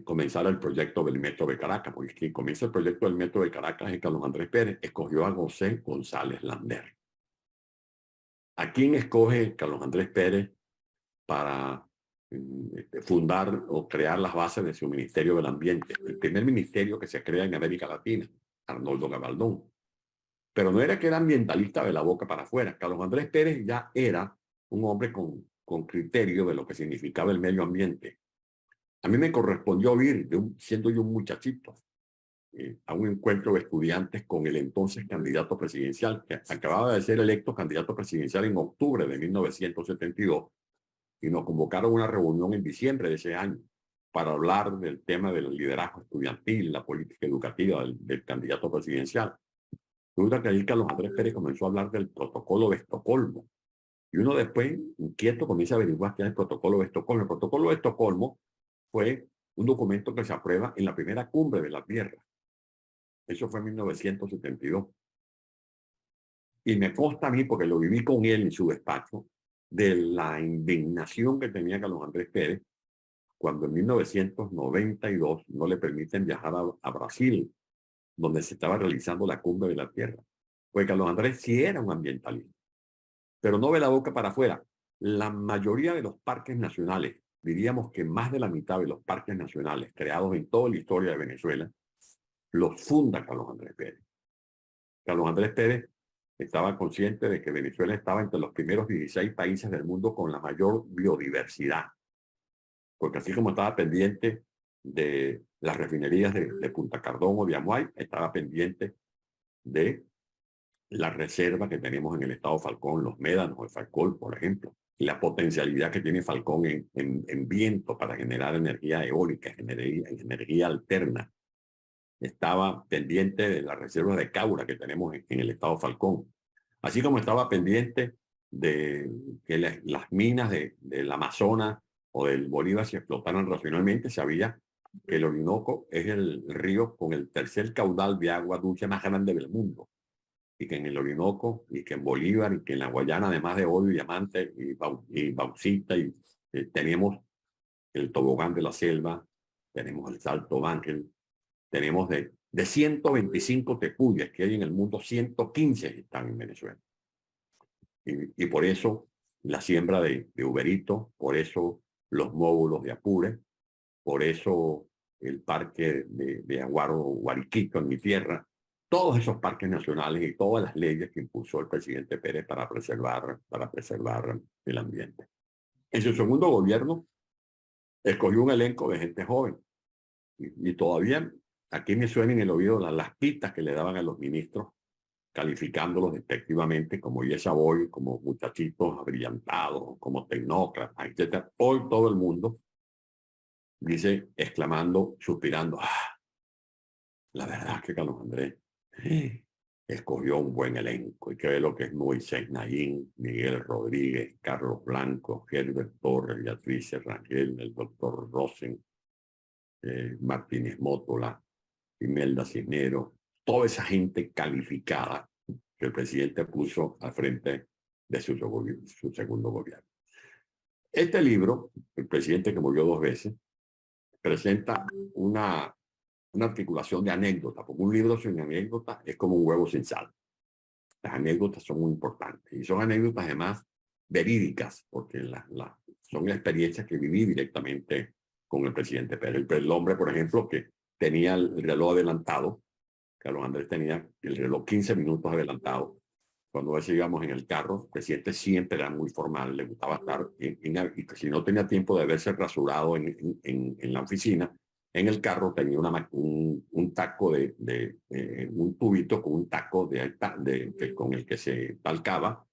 comenzar el proyecto del Metro de Caracas? Porque quien comienza el proyecto del Metro de Caracas es Carlos Andrés Pérez. Escogió a José González Lander. ¿A quién escoge Carlos Andrés Pérez para fundar o crear las bases de su Ministerio del Ambiente? El primer ministerio que se crea en América Latina, Arnoldo Gabaldón. Pero no era que era ambientalista de la boca para afuera. Carlos Andrés Pérez ya era un hombre con criterio de lo que significaba el medio ambiente. A mí me correspondió ir, siendo yo un muchachito, a un encuentro de estudiantes con el entonces candidato presidencial, que acababa de ser electo candidato presidencial en octubre de 1972, y nos convocaron a una reunión en diciembre de ese año para hablar del tema del liderazgo estudiantil, la política educativa del candidato presidencial. Resulta que ahí Carlos Andrés Pérez comenzó a hablar del protocolo de Estocolmo. Y uno después, inquieto, comienza a averiguar qué es el protocolo de Estocolmo. El protocolo de Estocolmo fue un documento que se aprueba en la primera cumbre de la Tierra. Eso fue en 1972. Y me consta a mí, porque lo viví con él en su despacho, de la indignación que tenía Carlos Andrés Pérez cuando en 1992 no le permiten viajar a Brasil, donde se estaba realizando la cumbre de la Tierra. Pues Carlos Andrés sí era un ambientalista, pero no ve la boca para afuera. La mayoría de los parques nacionales, diríamos que más de la mitad de los parques nacionales creados en toda la historia de Venezuela, los funda Carlos Andrés Pérez. Carlos Andrés Pérez estaba consciente de que Venezuela estaba entre los primeros 16 países del mundo con la mayor biodiversidad, porque así como estaba pendiente de las refinerías de Punta Cardón o de Amuay, estaba pendiente de la reserva que tenemos en el estado Falcón, los médanos, el Falcón, por ejemplo, y la potencialidad que tiene Falcón en viento para generar energía eólica, energía alterna. Estaba pendiente de las reservas de Caura que tenemos en el estado Falcón, así como estaba pendiente de que las minas del Amazonas o del Bolívar se explotaran racionalmente. Sabía que el Orinoco es el río con el tercer caudal de agua dulce más grande del mundo, y que en el Orinoco, y que en Bolívar, y que en la Guayana, además de oro y diamante y bauxita, tenemos el tobogán de la selva, tenemos el Salto Ángel, tenemos de 125 tepuyes que hay en el mundo, 115 están en Venezuela. Y por eso la siembra de Uberito, por eso los módulos de Apure, por eso el parque de Aguaro Guariquito en mi tierra, todos esos parques nacionales y todas las leyes que impulsó el presidente Pérez para preservar el ambiente. En su segundo gobierno escogió un elenco de gente joven y todavía aquí me suena en el oído las pistas que le daban a los ministros, calificándolos despectivamente como yesaboy, como muchachitos abrillantados, como tecnócratas, etc. Hoy todo el mundo dice, exclamando, suspirando, la verdad es que Carlos Andrés escogió un buen elenco, y que ve lo que es Moisés Naín, Miguel Rodríguez, Carlos Blanco, Herbert Torres, Beatriz Rangel, el doctor Rosen, Martínez Mótola, Imelda Cisneros, toda esa gente calificada que el presidente puso al frente de su segundo gobierno. Este libro, el presidente que murió 2 veces, presenta una articulación de anécdotas, porque un libro sin anécdotas es como un huevo sin sal. Las anécdotas son muy importantes y son anécdotas además verídicas, porque son experiencias que viví directamente con el presidente Pérez. El hombre, por ejemplo, que tenía el reloj adelantado, Carlos Andrés tenía el reloj 15 minutos adelantado. Cuando a veces íbamos en el carro, el presidente siempre era muy formal, le gustaba estar, y si no tenía tiempo de verse rasurado en la oficina, en el carro tenía un taco un tubito con un taco con el que se talcaba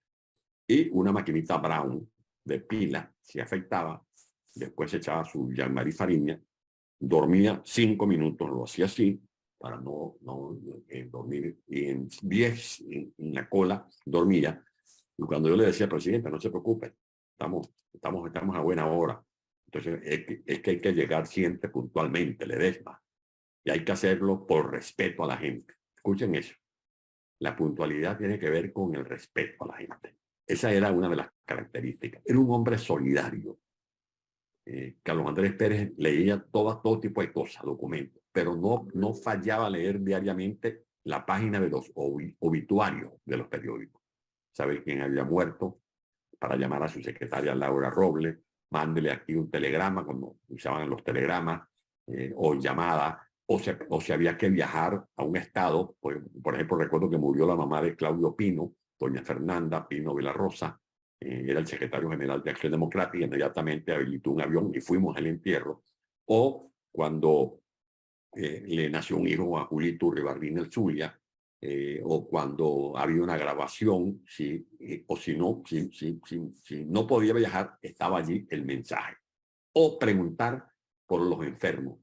y una maquinita Brown de pila, se afectaba, después se echaba su Jean-Marie Fariña, dormía 5 minutos, lo hacía así, para no dormir, y en 10 en la cola dormía. Y cuando yo le decía, presidente, no se preocupe, estamos a buena hora. Entonces, es que hay que llegar siempre puntualmente, Ledesma, y hay que hacerlo por respeto a la gente. Escuchen eso. La puntualidad tiene que ver con el respeto a la gente. Esa era una de las características. Era un hombre solidario. Carlos Andrés Pérez leía todo tipo de cosas, documentos, pero no fallaba a leer diariamente la página de los obituarios de los periódicos. Saber quién había muerto, para llamar a su secretaria Laura Robles, mándele aquí un telegrama, como usaban los telegramas, o llamada, o si había que viajar a un estado. Por ejemplo, recuerdo que murió la mamá de Claudio Pino, doña Fernanda Pino Vilarrosa, era el secretario general de Acción Democrática, inmediatamente habilitó un avión y fuimos al entierro. O cuando le nació un hijo a Julito Urribarrín el Zulia, o cuando había una grabación, o si no podía viajar, estaba allí el mensaje. O preguntar por los enfermos,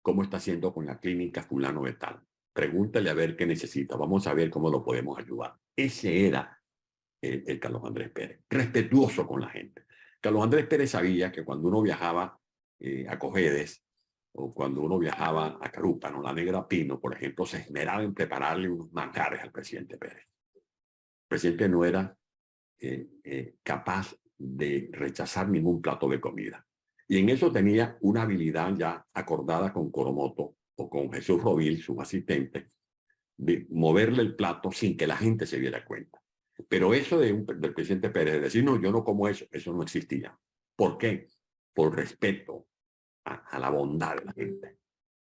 cómo está haciendo con la clínica fulano de tal. Pregúntale a ver qué necesita, vamos a ver cómo lo podemos ayudar. Ese era el Carlos Andrés Pérez, respetuoso con la gente. Carlos Andrés Pérez sabía que cuando uno viajaba a Cojedes, o cuando uno viajaba a Carúpano, la Negra Pino, por ejemplo, se esmeraba en prepararle unos manjares al presidente Pérez. El presidente no era capaz de rechazar ningún plato de comida. Y en eso tenía una habilidad ya acordada con Coromoto o con Jesús Rodil, su asistente, de moverle el plato sin que la gente se diera cuenta. Pero eso del presidente Pérez, de decir, no, yo no como eso no existía. ¿Por qué? Por respeto a la bondad de la gente.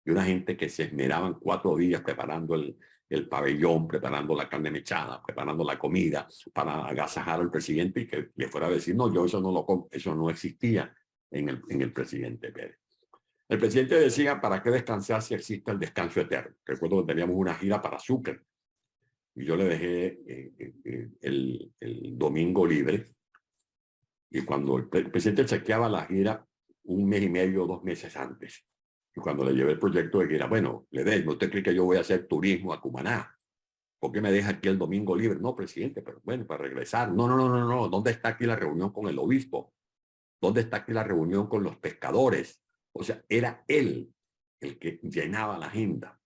Y una gente que se esmeraban 4 días preparando el pabellón, preparando la carne mechada, preparando la comida para agasajar al presidente y que le fuera a decir, no, yo eso no lo como, eso no existía en el presidente Pérez. El presidente decía, ¿para qué descansar si existe el descanso eterno? Recuerdo que teníamos una gira para Sucre y yo le dejé el domingo libre, y cuando el presidente chequeaba la gira 1 mes y medio, 2 meses antes, y cuando le llevé el proyecto de gira, bueno, Ledesma, ¿usted cree que yo voy a hacer turismo a Cumaná? ¿Por qué me deja aquí el domingo libre? No, presidente, pero bueno, para regresar. No. ¿Dónde está aquí la reunión con el obispo? ¿Dónde está aquí la reunión con los pescadores? O sea, era él el que llenaba la agenda.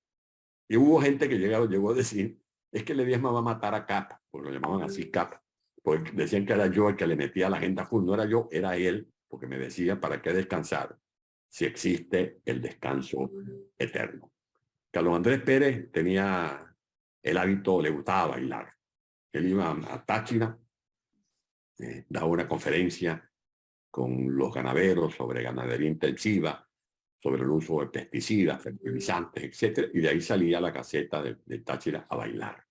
Y hubo gente que llegó a decir, es que Ledesma va a matar a Capa, porque lo llamaban así Capa, porque decían que era yo el que le metía la agenda full. No era yo, era él, porque me decía, ¿para qué descansar si existe el descanso eterno? Carlos Andrés Pérez tenía el hábito, le gustaba bailar. Él iba a Táchira, daba una conferencia con los ganaderos sobre ganadería intensiva, sobre el uso de pesticidas, fertilizantes, etc. Y de ahí salía la caseta de Táchira a bailar.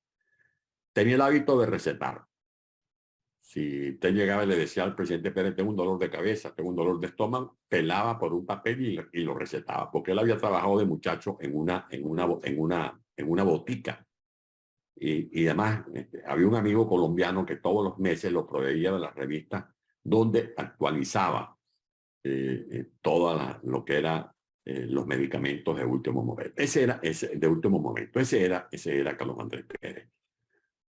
Tenía el hábito de recetar. Si usted llegaba y le decía al presidente Pérez, tengo un dolor de cabeza, tengo un dolor de estómago, pelaba por un papel y lo recetaba, porque él había trabajado de muchacho en una botica. Y además había un amigo colombiano que todos los meses lo proveía de las revistas donde actualizaba lo que era los medicamentos de último momento. Ese era Carlos Andrés Pérez.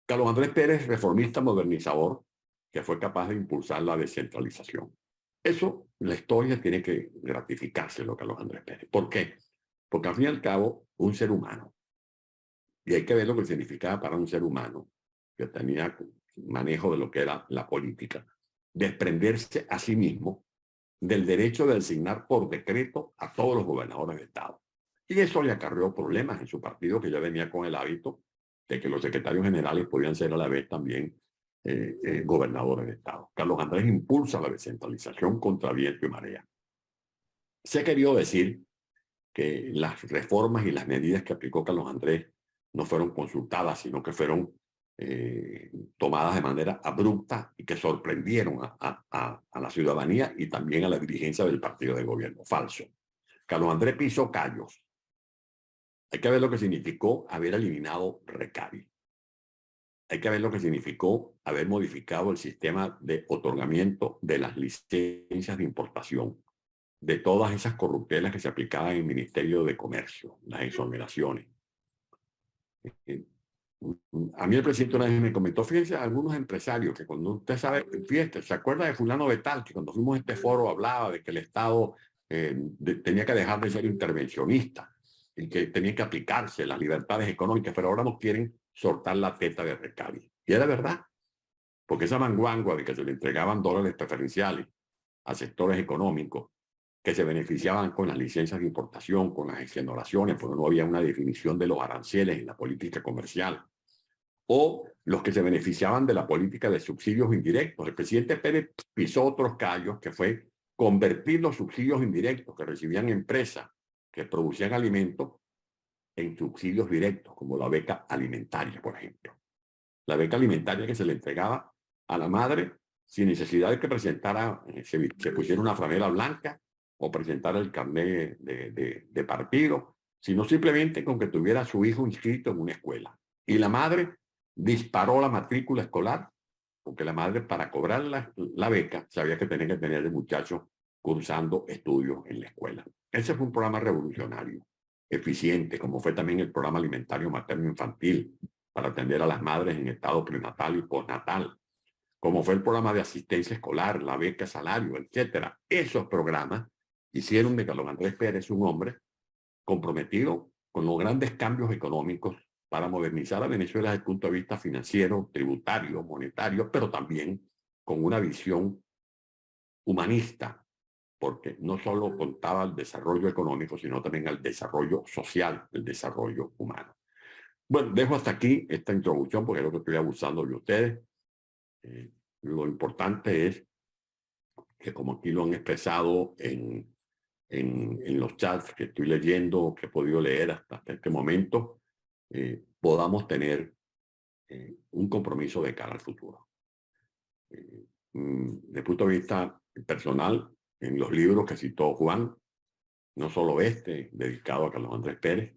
Carlos Andrés Pérez, reformista modernizador, que fue capaz de impulsar la descentralización. Eso, la historia tiene que gratificárselo a Carlos Andrés Pérez. ¿Por qué? Porque al fin y al cabo, un ser humano, y hay que ver lo que significaba para un ser humano que tenía manejo de lo que era la política, desprenderse a sí mismo del derecho de designar por decreto a todos los gobernadores de Estado. Y eso le acarreó problemas en su partido, que ya venía con el hábito de que los secretarios generales podían ser a la vez también gobernadores de Estado. Carlos Andrés impulsa la descentralización contra viento y marea. Se ha querido decir que las reformas y las medidas que aplicó Carlos Andrés no fueron consultadas, sino que fueron tomadas de manera abrupta y que sorprendieron a la ciudadanía y también a la dirigencia del partido de gobierno. Falso. Carlos Andrés pisó callos. Hay que ver lo que significó haber eliminado Recavi. Hay que ver lo que significó haber modificado el sistema de otorgamiento de las licencias de importación, de todas esas corruptelas que se aplicaban en el Ministerio de Comercio, las exoneraciones. A mí el presidente una vez me comentó, fíjense, algunos empresarios que cuando usted sabe, fíjate, ¿se acuerda de fulano de tal? Que cuando fuimos a este foro hablaba de que el Estado tenía que dejar de ser intervencionista y que tenía que aplicarse las libertades económicas, pero ahora nos quieren soltar la teta de Recavi. Y era verdad, porque esa manguangua de que se le entregaban dólares preferenciales a sectores económicos que se beneficiaban con las licencias de importación, con las exoneraciones, porque no había una definición de los aranceles en la política comercial, o los que se beneficiaban de la política de subsidios indirectos. El presidente Pérez pisó otros callos, que fue convertir los subsidios indirectos que recibían empresas que producían alimentos en subsidios directos, como la beca alimentaria, por ejemplo. La beca alimentaria que se le entregaba a la madre sin necesidad de que presentara, se pusiera una franela blanca o presentara el carnet de partido, sino simplemente con que tuviera a su hijo inscrito en una escuela. Y la madre disparó la matrícula escolar, porque la madre, para cobrar la beca, sabía que tenía que tener el muchacho cursando estudios en la escuela. Ese fue un programa revolucionario, eficiente, como fue también el programa alimentario materno-infantil para atender a las madres en estado prenatal y postnatal, como fue el programa de asistencia escolar, la beca salario, etcétera. Esos programas hicieron de Carlos Andrés Pérez un hombre comprometido con los grandes cambios económicos para modernizar a Venezuela desde el punto de vista financiero, tributario, monetario, pero también con una visión humanista, porque no solo contaba el desarrollo económico, sino también el desarrollo social, el desarrollo humano. Bueno, dejo hasta aquí esta introducción porque creo que estoy abusando de ustedes. Lo importante es que, como aquí lo han expresado en los chats que estoy leyendo, que he podido leer hasta este momento, podamos tener un compromiso de cara al futuro. Desde el punto de vista personal, en los libros que citó Juan, no solo dedicado a Carlos Andrés Pérez,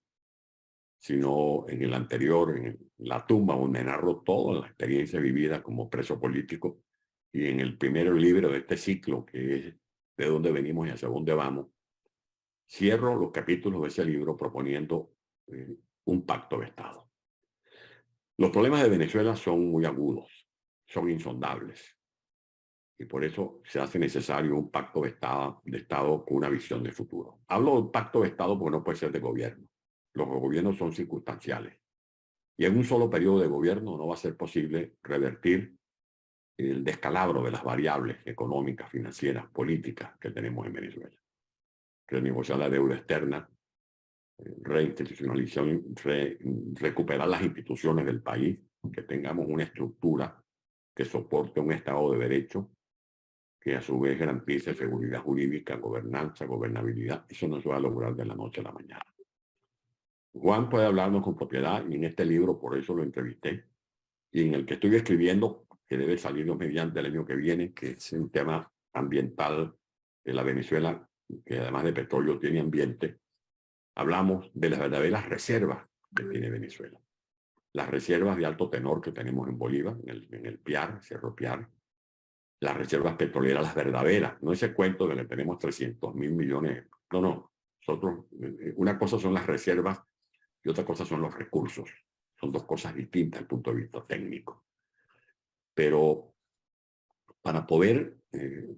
sino en el anterior, en La tumba, donde narro toda la experiencia vivida como preso político, y en el primer libro de este ciclo, que es De dónde venimos y hacia dónde vamos, cierro los capítulos de ese libro proponiendo un pacto de Estado. Los problemas de Venezuela son muy agudos, son insondables, y por eso se hace necesario un pacto de Estado con una visión de futuro. Hablo de un pacto de Estado porque no puede ser de gobierno. Los gobiernos son circunstanciales. Y en un solo periodo de gobierno no va a ser posible revertir el descalabro de las variables económicas, financieras, políticas que tenemos en Venezuela. Renegociar la deuda externa, reinstitucionalización, recuperar las instituciones del país, que tengamos una estructura que soporte un Estado de Derecho, que a su vez garantice seguridad jurídica, gobernanza, gobernabilidad. Eso no se va a lograr de la noche a la mañana. Juan puede hablarnos con propiedad, y en este libro por eso lo entrevisté, y en el que estoy escribiendo, que debe salir mediante el año que viene, que es un tema ambiental de la Venezuela, que además de petróleo tiene ambiente. Hablamos de las verdaderas reservas que tiene Venezuela. Las reservas de alto tenor que tenemos en Bolívar, en el Piar, Cerro Piar. Las reservas petroleras, las verdaderas, no ese cuento de que tenemos 300.000 millones, no, Nosotros, una cosa son las reservas y otra cosa son los recursos. Son dos cosas distintas desde el punto de vista técnico. Pero para poder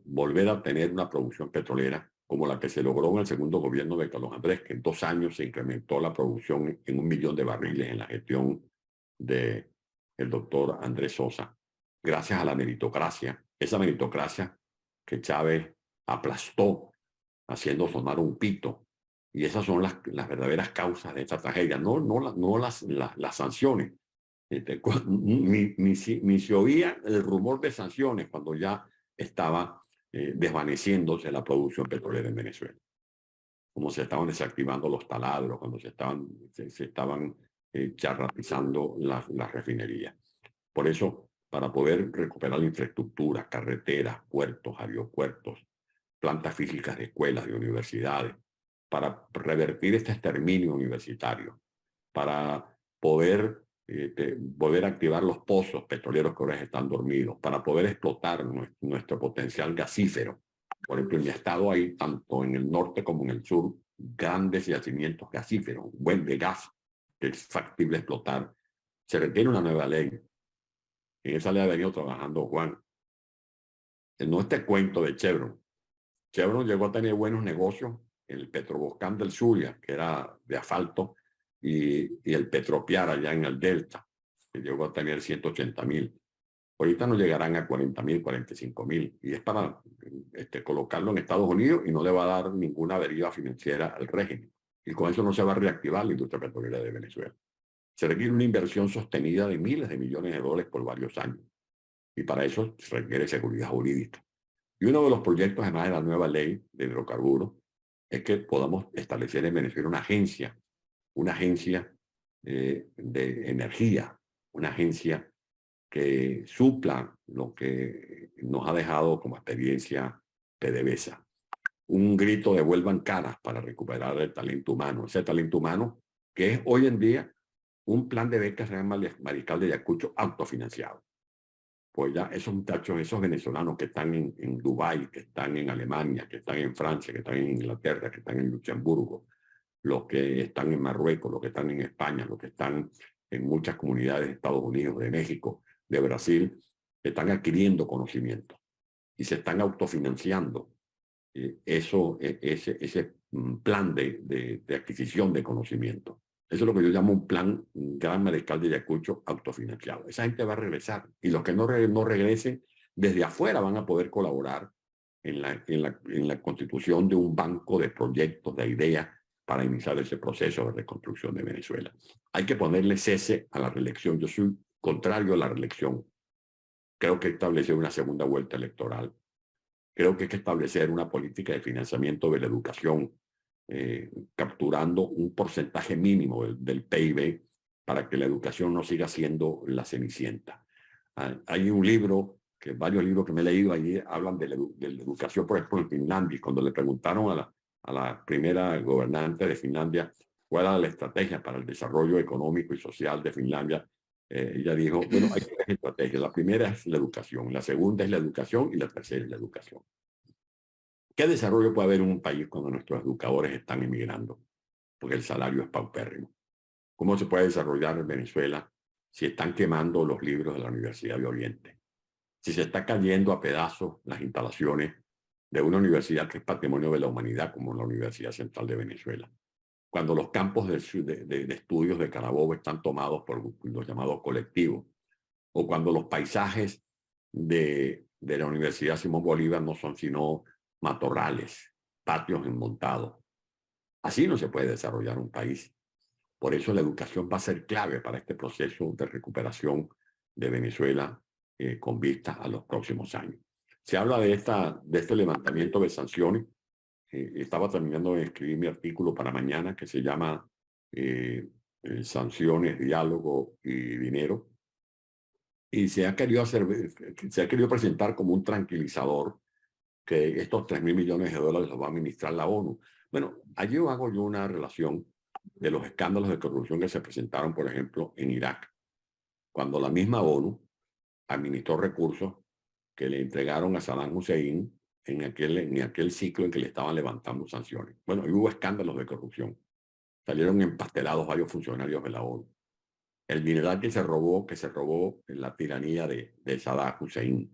volver a tener una producción petrolera como la que se logró en el segundo gobierno de Carlos Andrés, que en 2 años se incrementó la producción en 1 millón de barriles en la gestión del doctor Andrés Sosa, gracias a la meritocracia, esa meritocracia que Chávez aplastó haciendo sonar un pito. Y esas son las verdaderas causas de esta tragedia, no las sanciones. Ni se oía el rumor de sanciones cuando ya estaba desvaneciéndose la producción petrolera en Venezuela. Como se estaban desactivando los taladros, cuando se estaban charratizando las refinerías. Por eso, para poder recuperar la infraestructura, carreteras, puertos, aeropuertos, plantas físicas de escuelas, de universidades, para revertir este exterminio universitario, para poder volver a activar los pozos petroleros que ahora están dormidos, para poder explotar nuestro potencial gasífero. Por ejemplo, en mi estado hay, tanto en el norte como en el sur, grandes yacimientos gasíferos, buen de gas, que es factible explotar. Se requiere una nueva ley. En esa ley ha venido trabajando Juan. No este cuento de Chevron. Chevron llegó a tener buenos negocios en el Petroboscán del Zulia, que era de asfalto, y el Petropiar allá en el Delta, que llegó a tener 180.000. Ahorita no llegarán a 40.000, 45.000, y es para colocarlo en Estados Unidos y no le va a dar ninguna deriva financiera al régimen. Y con eso no se va a reactivar la industria petrolera de Venezuela. Se requiere una inversión sostenida de miles de millones de dólares por varios años. Y para eso se requiere seguridad jurídica. Y uno de los proyectos, además de la nueva ley de hidrocarburos, es que podamos establecer en Venezuela una agencia de energía, una agencia que supla lo que nos ha dejado como experiencia PDVSA. Un grito de vuelvan caras para recuperar el talento humano, ese talento humano que es hoy en día un plan de becas Real Mariscal de Ayacucho autofinanciado. Pues ya esos muchachos, esos venezolanos que están en Dubái, que están en Alemania, que están en Francia, que están en Inglaterra, que están en Luxemburgo, los que están en Marruecos, los que están en España, los que están en muchas comunidades de Estados Unidos, de México, de Brasil, están adquiriendo conocimiento y se están autofinanciando ese plan de adquisición de conocimiento. Eso es lo que yo llamo un plan Gran Mariscal de Ayacucho autofinanciado. Esa gente va a regresar y los que no regresen desde afuera van a poder colaborar en la constitución de un banco de proyectos, de ideas para iniciar ese proceso de reconstrucción de Venezuela. Hay que ponerle cese a la reelección. Yo soy contrario a la reelección. Creo que establecer una segunda vuelta electoral. Creo que hay que establecer una política de financiamiento de la educación, capturando un porcentaje mínimo del PIB para que la educación no siga siendo la cenicienta. Hay un libro, varios libros que me he leído allí hablan de la educación, por ejemplo, en Finlandia. Cuando le preguntaron a la primera gobernante de Finlandia cuál era la estrategia para el desarrollo económico y social de Finlandia, ella dijo, bueno, hay 3 estrategias. La primera es la educación, la segunda es la educación y la tercera es la educación. ¿Qué desarrollo puede haber en un país cuando nuestros educadores están emigrando? Porque el salario es paupérrimo. ¿Cómo se puede desarrollar en Venezuela si están quemando los libros de la Universidad de Oriente? Si se está cayendo a pedazos las instalaciones de una universidad que es patrimonio de la humanidad, como la Universidad Central de Venezuela. Cuando los campos de estudios de Carabobo están tomados por los llamados colectivos, o cuando los paisajes de la Universidad Simón Bolívar no son sino matorrales, patios enmontados. Así no se puede desarrollar un país. Por eso la educación va a ser clave para este proceso de recuperación de Venezuela con vista a los próximos años. Se habla de este levantamiento de sanciones. Estaba terminando de escribir mi artículo para mañana que se llama Sanciones, Diálogo y Dinero. Y se ha querido presentar como un tranquilizador que estos 3.000 millones de dólares los va a administrar la ONU. Bueno, allí hago yo una relación de los escándalos de corrupción que se presentaron, por ejemplo, en Irak, cuando la misma ONU administró recursos que le entregaron a Saddam Hussein en aquel ciclo en que le estaban levantando sanciones. Bueno, y hubo escándalos de corrupción. Salieron empastelados varios funcionarios de la ONU. El mineral que se robó en la tiranía de Saddam Hussein.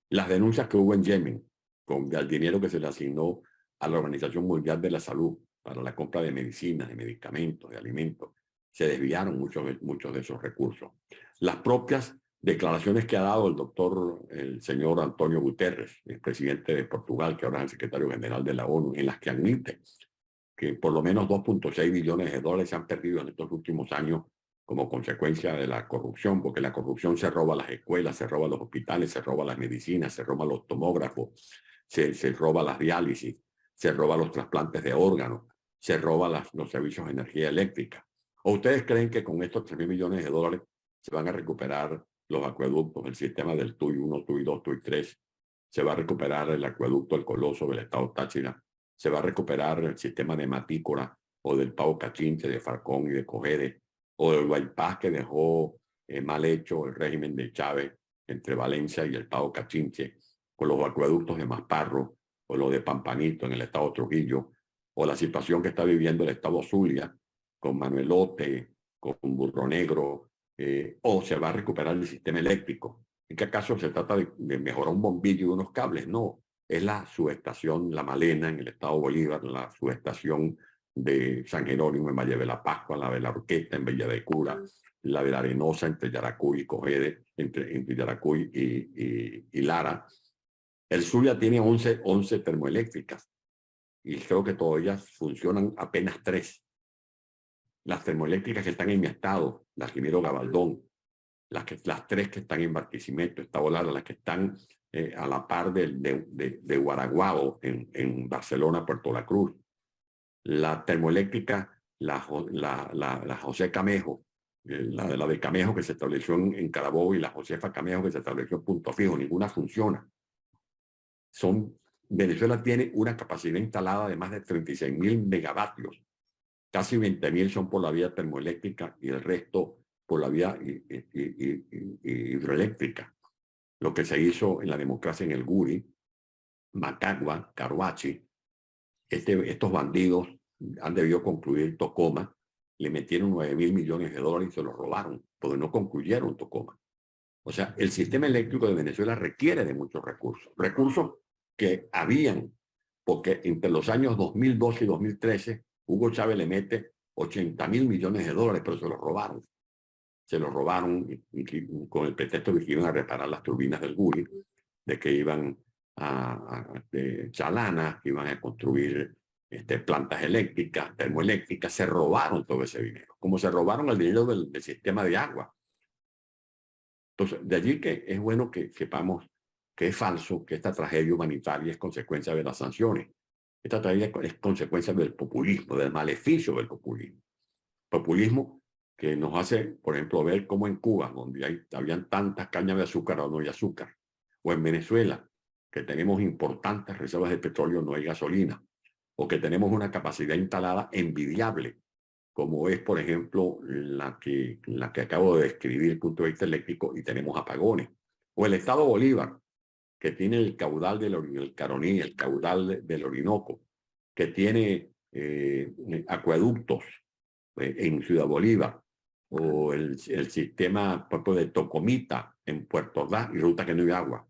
Las denuncias que hubo en Yemen con el dinero que se le asignó a la Organización Mundial de la Salud para la compra de medicinas, de medicamentos, de alimentos. Se desviaron muchos de esos recursos. Las propias declaraciones que ha dado el señor Antonio Guterres, el presidente de Portugal, que ahora es el secretario general de la ONU, en las que admite que por lo menos 2.6 billones de dólares se han perdido en estos últimos años como consecuencia de la corrupción, porque la corrupción se roba las escuelas, se roba los hospitales, se roba las medicinas, se roba los tomógrafos, se roba las diálisis, se roba los trasplantes de órganos, se roba los servicios de energía eléctrica. ¿O ustedes creen que con estos 3.000 millones de dólares se van a recuperar los acueductos, el sistema del TUI 1, TUI 2, TUI 3? Se va a recuperar el acueducto El Coloso del estado Táchira, se va a recuperar el sistema de Matícora o del Pavo Cachinche, de Falcón y de Cogede, o del bypass que dejó mal hecho el régimen de Chávez entre Valencia y el Pavo Cachinche, o los acueductos de Masparro, o lo de Pampanito en el estado Trujillo, o la situación que está viviendo el estado Zulia con Manuelote, con Burro Negro, o se va a recuperar el sistema eléctrico. ¿En qué acaso se trata de mejorar un bombillo y unos cables? No, es la subestación La Malena en el estado Bolívar, la subestación de San Jerónimo en Valle de la Pascua, la de la Orquesta en Villa de Cura, la de la Arenosa entre Yaracuy y Cogede, entre Yaracuy y Lara. El Zulia tiene 11 termoeléctricas y creo que todavía funcionan apenas 3. Las termoeléctricas que están en mi estado, las Jimero Gabaldón, las 3 que están en Barquisimeto, está volada, las que están a la par de Guaraguao en Barcelona, Puerto La Cruz. La termoeléctrica, la José Camejo, la de Camejo que se estableció en Carabobo y la Josefa Camejo que se estableció en Punto Fijo, ninguna funciona. Venezuela tiene una capacidad instalada de más de 36.000 megavatios. Casi 20.000 son por la vía termoeléctrica y el resto por la vía hidroeléctrica. Lo que se hizo en la democracia en el Guri, Macagua, Caruachi, estos bandidos han debido concluir Tocoma, le metieron 9.000 millones de dólares y se los robaron, porque no concluyeron Tocoma. O sea, el sistema eléctrico de Venezuela requiere de muchos recursos que habían, porque entre los años 2012 y 2013, Hugo Chávez le mete 80.000 millones de dólares, pero se los robaron. Se los robaron con el pretexto de que iban a reparar las turbinas del Guri, de que iban de Chalana, que iban a construir plantas eléctricas, termoeléctricas. Se robaron todo ese dinero, como se robaron el dinero del sistema de agua. Entonces, de allí que es bueno que sepamos que es falso que esta tragedia humanitaria es consecuencia de las sanciones. Esta tragedia es consecuencia del populismo, del maleficio del populismo. Populismo que nos hace, por ejemplo, ver cómo en Cuba, donde habían tantas cañas de azúcar o no hay azúcar, o en Venezuela, que tenemos importantes reservas de petróleo, no hay gasolina, o que tenemos una capacidad instalada envidiable, como es, por ejemplo, la que acabo de describir desde el punto de vista eléctrico, y tenemos apagones. O el estado Bolívar, que tiene el caudal del Caroní, el caudal del Orinoco, que tiene acueductos en Ciudad Bolívar, o el sistema de Tocomita en Puerto Ordaz, y resulta que no hay agua,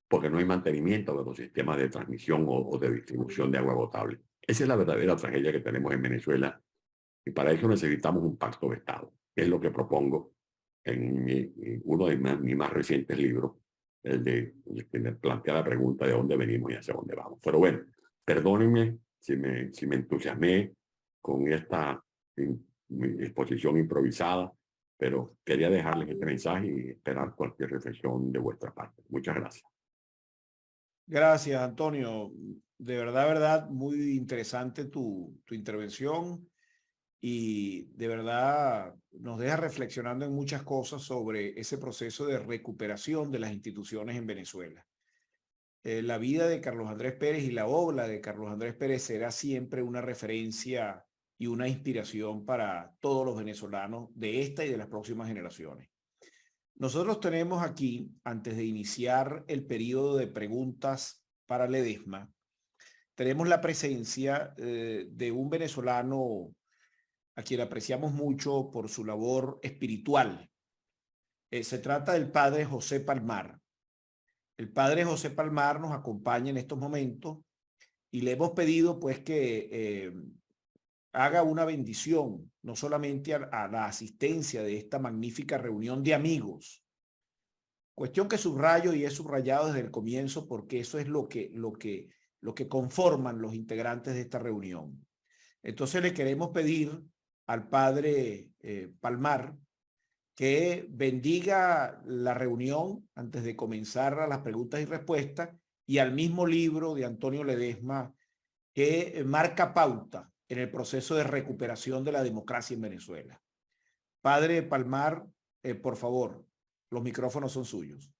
porque no hay mantenimiento de los sistemas de transmisión o de distribución de agua potable. Esa es la verdadera tragedia que tenemos en Venezuela, y para eso necesitamos un pacto de Estado, que es lo que propongo en uno de mis más recientes libros, el que me plantea la pregunta de dónde venimos y hacia dónde vamos. Pero bueno, perdónenme si me entusiasmé con esta exposición improvisada, pero quería dejarles este mensaje y esperar cualquier reflexión de vuestra parte. Muchas gracias. Gracias, Antonio. De verdad, muy interesante tu intervención, y de verdad nos deja reflexionando en muchas cosas sobre ese proceso de recuperación de las instituciones en Venezuela. La vida de Carlos Andrés Pérez y la obra de Carlos Andrés Pérez será siempre una referencia y una inspiración para todos los venezolanos de esta y de las próximas generaciones. Nosotros tenemos aquí, antes de iniciar el periodo de preguntas para Ledesma, tenemos la presencia de un venezolano a quien apreciamos mucho por su labor espiritual. Se trata del padre José Palmar. El padre José Palmar nos acompaña en estos momentos y le hemos pedido pues que haga una bendición, no solamente a la asistencia de esta magnífica reunión de amigos. Cuestión que subrayo y he subrayado desde el comienzo porque eso es lo que conforman los integrantes de esta reunión. Entonces le queremos pedir al padre Palmar que bendiga la reunión antes de comenzar a las preguntas y respuestas y al mismo libro de Antonio Ledesma que marca pauta en el proceso de recuperación de la democracia en Venezuela. Padre Palmar, por favor, los micrófonos son suyos.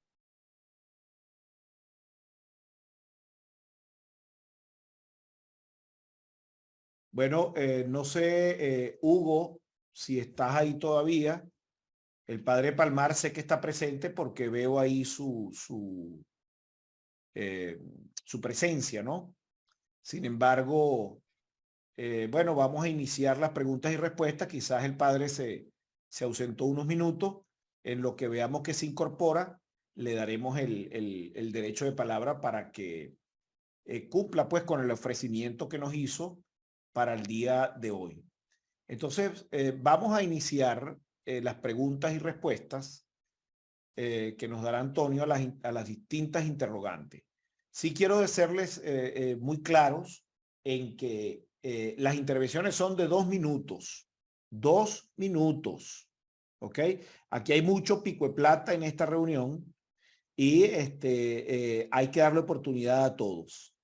Bueno, no sé, Hugo, si estás ahí todavía. El padre Palmar sé que está presente porque veo ahí su presencia, ¿no? Sin embargo, bueno, vamos a iniciar las preguntas y respuestas. Quizás el padre se ausentó unos minutos. En lo que veamos que se incorpora, le daremos el derecho de palabra para que cumpla pues con el ofrecimiento que nos hizo para el día de hoy. Entonces, vamos a iniciar las preguntas y respuestas que nos dará Antonio a las distintas interrogantes. Sí quiero decirles muy claros en que las intervenciones son de 2 minutos. 2 minutos. ¿Ok? Aquí hay mucho pico de plata en esta reunión y hay que darle oportunidad a todos.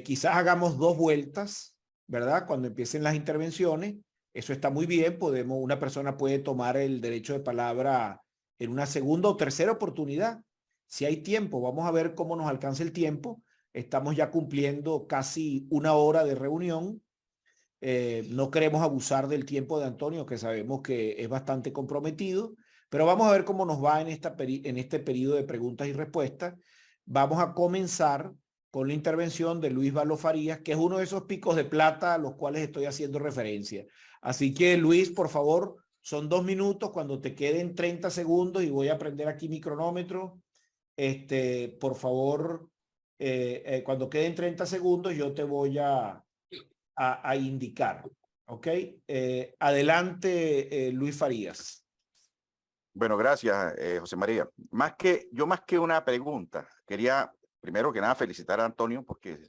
Quizás hagamos 2 vueltas, ¿verdad? Cuando empiecen las intervenciones. Eso está muy bien. Una persona puede tomar el derecho de palabra en una segunda o tercera oportunidad. Si hay tiempo, vamos a ver cómo nos alcanza el tiempo. Estamos ya cumpliendo casi 1 hora de reunión. No queremos abusar del tiempo de Antonio, que sabemos que es bastante comprometido, pero vamos a ver cómo nos va en este periodo de preguntas y respuestas. Vamos a comenzar con la intervención de Luis Valo Farías, que es uno de esos picos de plata a los cuales estoy haciendo referencia. Así que, Luis, por favor, son 2 minutos. Cuando te queden 30 segundos, y voy a prender aquí mi cronómetro, por favor, cuando queden 30 segundos, yo te voy a indicar. ¿Ok? Adelante, Luis Farías. Bueno, gracias, José María. Más que una pregunta, quería primero que nada felicitar a Antonio porque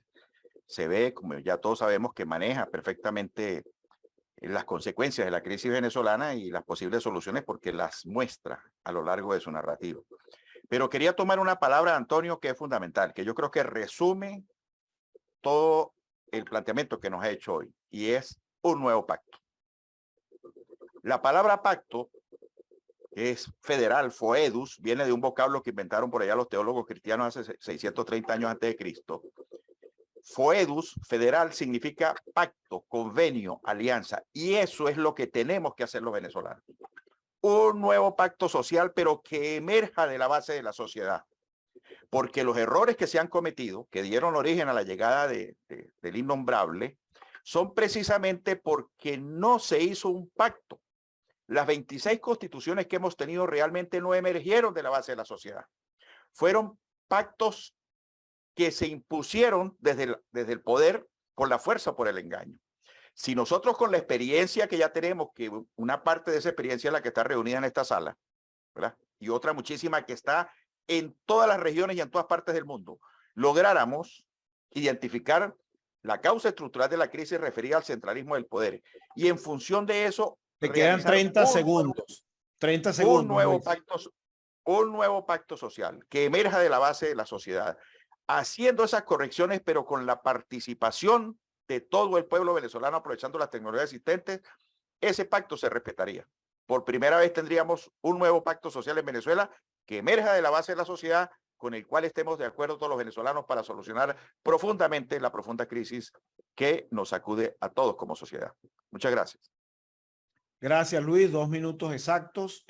se ve, como ya todos sabemos, que maneja perfectamente las consecuencias de la crisis venezolana y las posibles soluciones porque las muestra a lo largo de su narrativa. Pero quería tomar una palabra, Antonio, que es fundamental, que yo creo que resume todo el planteamiento que nos ha hecho hoy, y es un nuevo pacto. La palabra pacto, que es federal, foedus, viene de un vocablo que inventaron por allá los teólogos cristianos hace 630 años antes de Cristo. Foedus, federal, significa pacto, convenio, alianza, y eso es lo que tenemos que hacer los venezolanos. Un nuevo pacto social, pero que emerja de la base de la sociedad. Porque los errores que se han cometido, que dieron origen a la llegada del innombrable, son precisamente porque no se hizo un pacto. Las 26 constituciones que hemos tenido realmente no emergieron de la base de la sociedad. Fueron pactos que se impusieron desde el poder por la fuerza o por el engaño. Si nosotros con la experiencia que ya tenemos, que una parte de esa experiencia es la que está reunida en esta sala, ¿verdad? Y otra muchísima que está en todas las regiones y en todas partes del mundo, lográramos identificar la causa estructural de la crisis referida al centralismo del poder. Y en función de eso, te quedan 30 segundos. 30 segundos. Un nuevo pacto social que emerja de la base de la sociedad, haciendo esas correcciones, pero con la participación de todo el pueblo venezolano, aprovechando las tecnologías existentes. Ese pacto se respetaría. Por primera vez tendríamos un nuevo pacto social en Venezuela que emerja de la base de la sociedad, con el cual estemos de acuerdo todos los venezolanos para solucionar profundamente la profunda crisis que nos sacude a todos como sociedad. Muchas gracias. Gracias, Luis. 2 minutos exactos.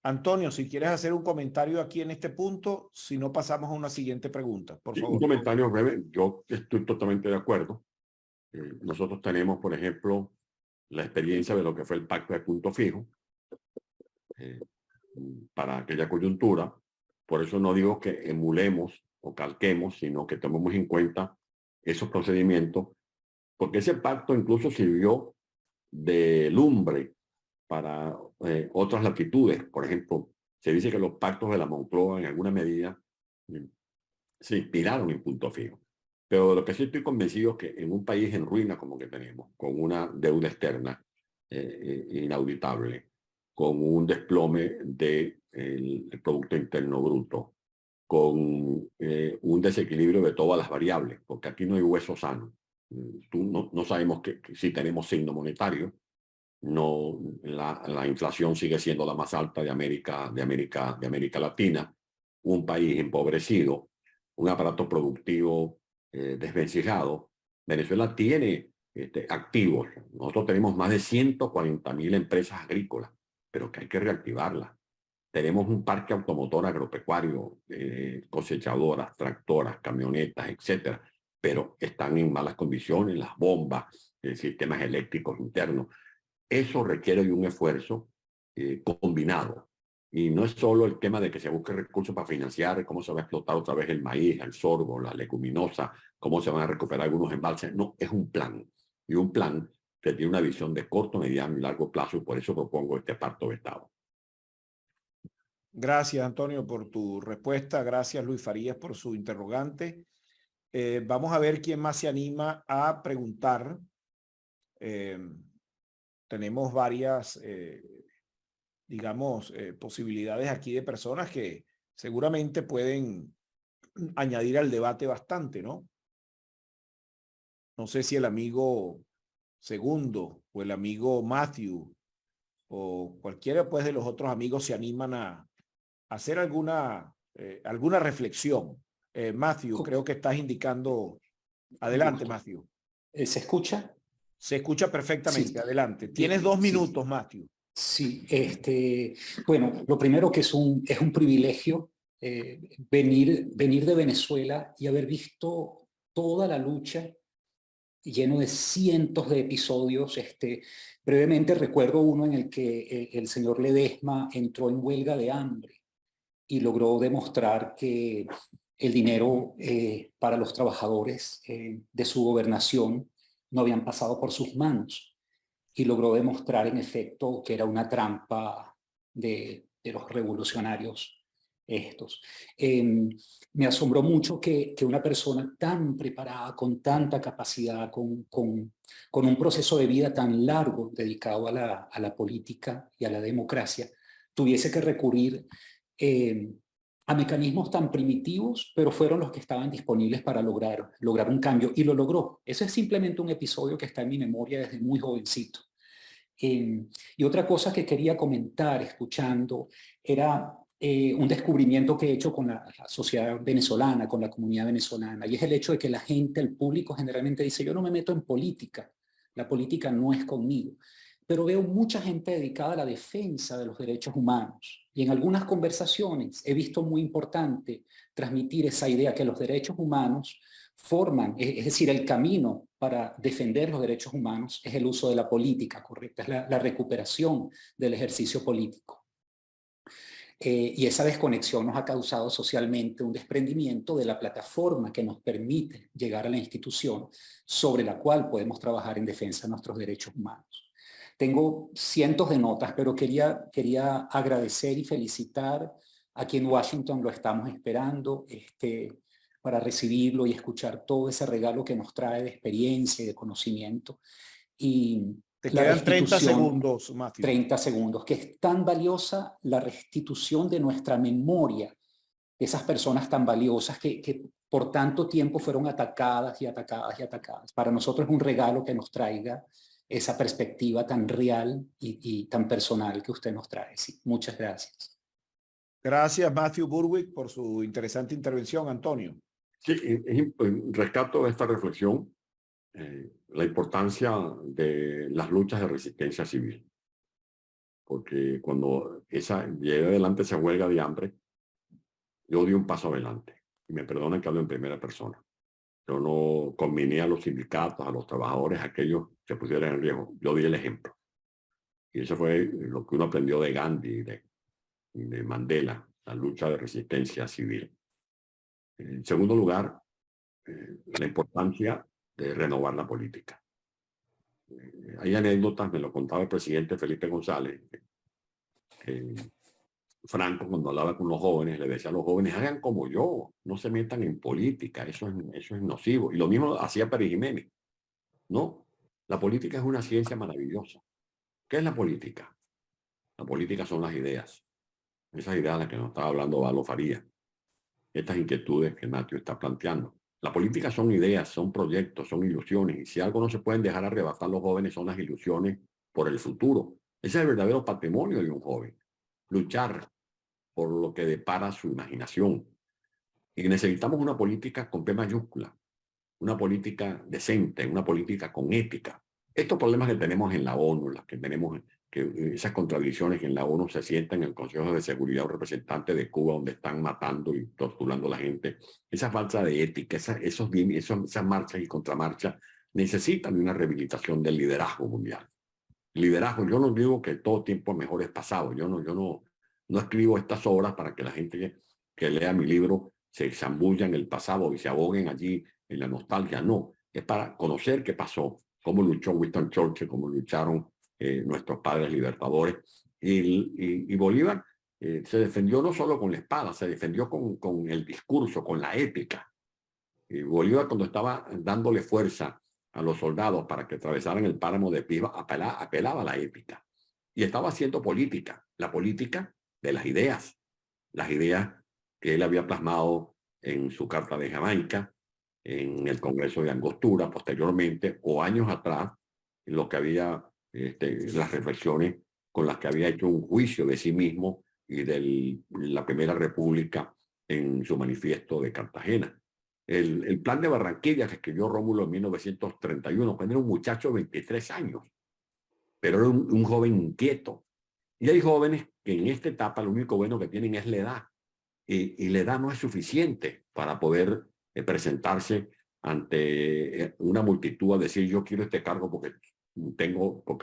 Antonio, si quieres hacer un comentario aquí en este punto, si no pasamos a una siguiente pregunta, por Sí, favor. un comentario breve. Yo estoy totalmente de acuerdo. Nosotros tenemos, por ejemplo, la experiencia de lo que fue el pacto de punto fijo eh, para aquella coyuntura. Por eso no digo que emulemos o calquemos, sino que tomemos en cuenta esos procedimientos, porque ese pacto incluso sirvió de lumbre para otras latitudes. Por ejemplo, se dice que los pactos de la Moncloa en alguna medida se inspiraron en punto fijo. Pero lo que sí estoy convencido es que en un país en ruina como que tenemos, con una deuda externa inauditable, con un desplome del Producto Interno Bruto, con un desequilibrio de todas las variables, porque aquí no hay hueso sano. No sabemos que si tenemos signo monetario, no, la inflación sigue siendo la más alta de América Latina, un país empobrecido, un aparato productivo desvencijado. Venezuela tiene activos. Nosotros tenemos más de 140.000 empresas agrícolas, pero que hay que reactivarlas. Tenemos un parque automotor agropecuario, cosechadoras, tractoras, camionetas, etcétera, pero están en malas condiciones, las bombas, sistemas eléctricos internos. Eso requiere de un esfuerzo combinado. Y no es solo el tema de que se busque recursos para financiar cómo se va a explotar otra vez el maíz, el sorgo, la leguminosa, cómo se van a recuperar algunos embalses. No, es un plan. Y un plan que tiene una visión de corto, mediano y largo plazo. Y por eso propongo este pacto de Estado. Gracias, Antonio, por tu respuesta. Gracias, Luis Farías, por su interrogante. Vamos a ver quién más se anima a preguntar. Tenemos varias, digamos, posibilidades aquí de personas que seguramente pueden añadir al debate bastante, ¿no? No sé si el amigo Segundo o el amigo Matthew o cualquiera pues de los otros amigos se animan a hacer alguna reflexión. Matthew, creo que estás indicando. Adelante, Matthew. ¿Se escucha? Se escucha perfectamente. Sí. Adelante. Tienes 2 minutos, Matthew. Sí, bueno, lo primero que es un privilegio venir de Venezuela y haber visto toda la lucha lleno de cientos de episodios. Brevemente recuerdo uno en el que el señor Ledesma entró en huelga de hambre y logró demostrar que el dinero para los trabajadores de su gobernación no habían pasado por sus manos. Y logró demostrar en efecto que era una trampa de los revolucionarios estos. Me asombró mucho que una persona tan preparada, con tanta capacidad, con un proceso de vida tan largo dedicado a la política y a la democracia, tuviese que recurrir a mecanismos tan primitivos, pero fueron los que estaban disponibles para lograr un cambio, y lo logró. Ese es simplemente un episodio que está en mi memoria desde muy jovencito. Y otra cosa que quería comentar escuchando era un descubrimiento que he hecho con la sociedad venezolana, con la comunidad venezolana, y es el hecho de que la gente, el público generalmente dice: yo no me meto en política, la política no es conmigo. Pero veo mucha gente dedicada a la defensa de los derechos humanos. Y en algunas conversaciones he visto muy importante transmitir esa idea que los derechos humanos forman, es decir, el camino para defender los derechos humanos es el uso de la política correcta, es la recuperación del ejercicio político. Y esa desconexión nos ha causado socialmente un desprendimiento de la plataforma que nos permite llegar a la institución sobre la cual podemos trabajar en defensa de nuestros derechos humanos. Tengo cientos de notas, pero quería agradecer y felicitar. Aquí en Washington lo estamos esperando para recibirlo y escuchar todo ese regalo que nos trae de experiencia y de conocimiento. Y te quedan 30 segundos, Matthew. 30 segundos, que es tan valiosa la restitución de nuestra memoria, de esas personas tan valiosas que por tanto tiempo fueron atacadas y atacadas y atacadas. Para nosotros es un regalo que nos traiga esa perspectiva tan real y tan personal que usted nos trae. Sí, muchas gracias. Gracias, Matthew Burwick, por su interesante intervención. Antonio. Sí, rescato esta reflexión, la importancia de las luchas de resistencia civil. porque cuando llegué adelante esa huelga de hambre, yo di un paso adelante. Y me perdonan que hablo en primera persona. Yo no conminé a los sindicatos, a los trabajadores, a aquellos que pusieran en riesgo. Yo di el ejemplo. Y eso fue lo que uno aprendió de Gandhi, de Mandela, la lucha de resistencia civil. En segundo lugar, la importancia de renovar la política. Hay anécdotas, me lo contaba el presidente Felipe González, que Franco, cuando hablaba con los jóvenes, le decía a los jóvenes, hagan como yo, no se metan en política, eso es nocivo. Y lo mismo hacía Pérez Jiménez. No, la política es una ciencia maravillosa. ¿Qué es la política? La política son las ideas. Esas ideas de las que nos estaba hablando Valo Faría. Estas inquietudes que Matthew está planteando. La política son ideas, son proyectos, son ilusiones. Y si algo no se pueden dejar arrebatar los jóvenes son las ilusiones por el futuro. Ese es el verdadero patrimonio de un joven. Luchar por lo que depara su imaginación. Y necesitamos una política con P mayúscula, una política decente, una política con ética. Estos problemas que tenemos en la ONU, las que tenemos, que esas contradicciones que en la ONU se sientan en el Consejo de Seguridad, un representante de Cuba donde están matando y torturando a la gente, esa falta de ética, esas marchas y contramarchas necesitan de una rehabilitación del liderazgo mundial. Liderazgo, yo no digo que todo tiempo mejor es pasado, yo no escribo estas obras para que la gente que lea mi libro se zambulla en el pasado y se ahoguen allí en la nostalgia. No, es para conocer qué pasó, cómo luchó Winston Churchill, cómo lucharon nuestros padres libertadores. Y Bolívar se defendió no solo con la espada, se defendió con el discurso, con la ética. Y Bolívar, cuando estaba dándole fuerza a los soldados para que atravesaran el páramo de Piva, apelaba a la ética. Y estaba haciendo política, la política de las ideas que él había plasmado en su Carta de Jamaica, en el Congreso de Angostura posteriormente, o años atrás, en lo que había, las reflexiones con las que había hecho un juicio de sí mismo y de la Primera República en su manifiesto de Cartagena. El plan de Barranquilla que escribió Rómulo en 1931, cuando era un muchacho de 23 años, pero era un joven inquieto. Y hay jóvenes que en esta etapa lo único bueno que tienen es la edad. Y la edad no es suficiente para poder presentarse ante una multitud a decir yo quiero este cargo porque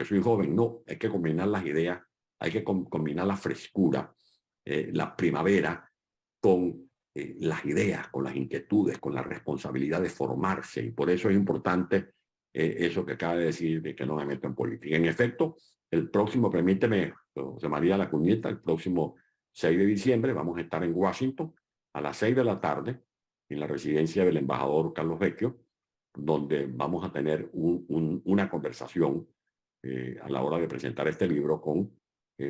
soy joven. No, hay que combinar las ideas, hay que combinar la frescura, la primavera con las ideas, con las inquietudes, con la responsabilidad de formarse. Y por eso es importante eso que acaba de decir de que no me meto en política. En efecto, el próximo, permíteme, José María La Cuñita, el próximo 6 de diciembre vamos a estar en Washington a las 6 de la tarde en la residencia del embajador Carlos Vecchio, donde vamos a tener una conversación a la hora de presentar este libro con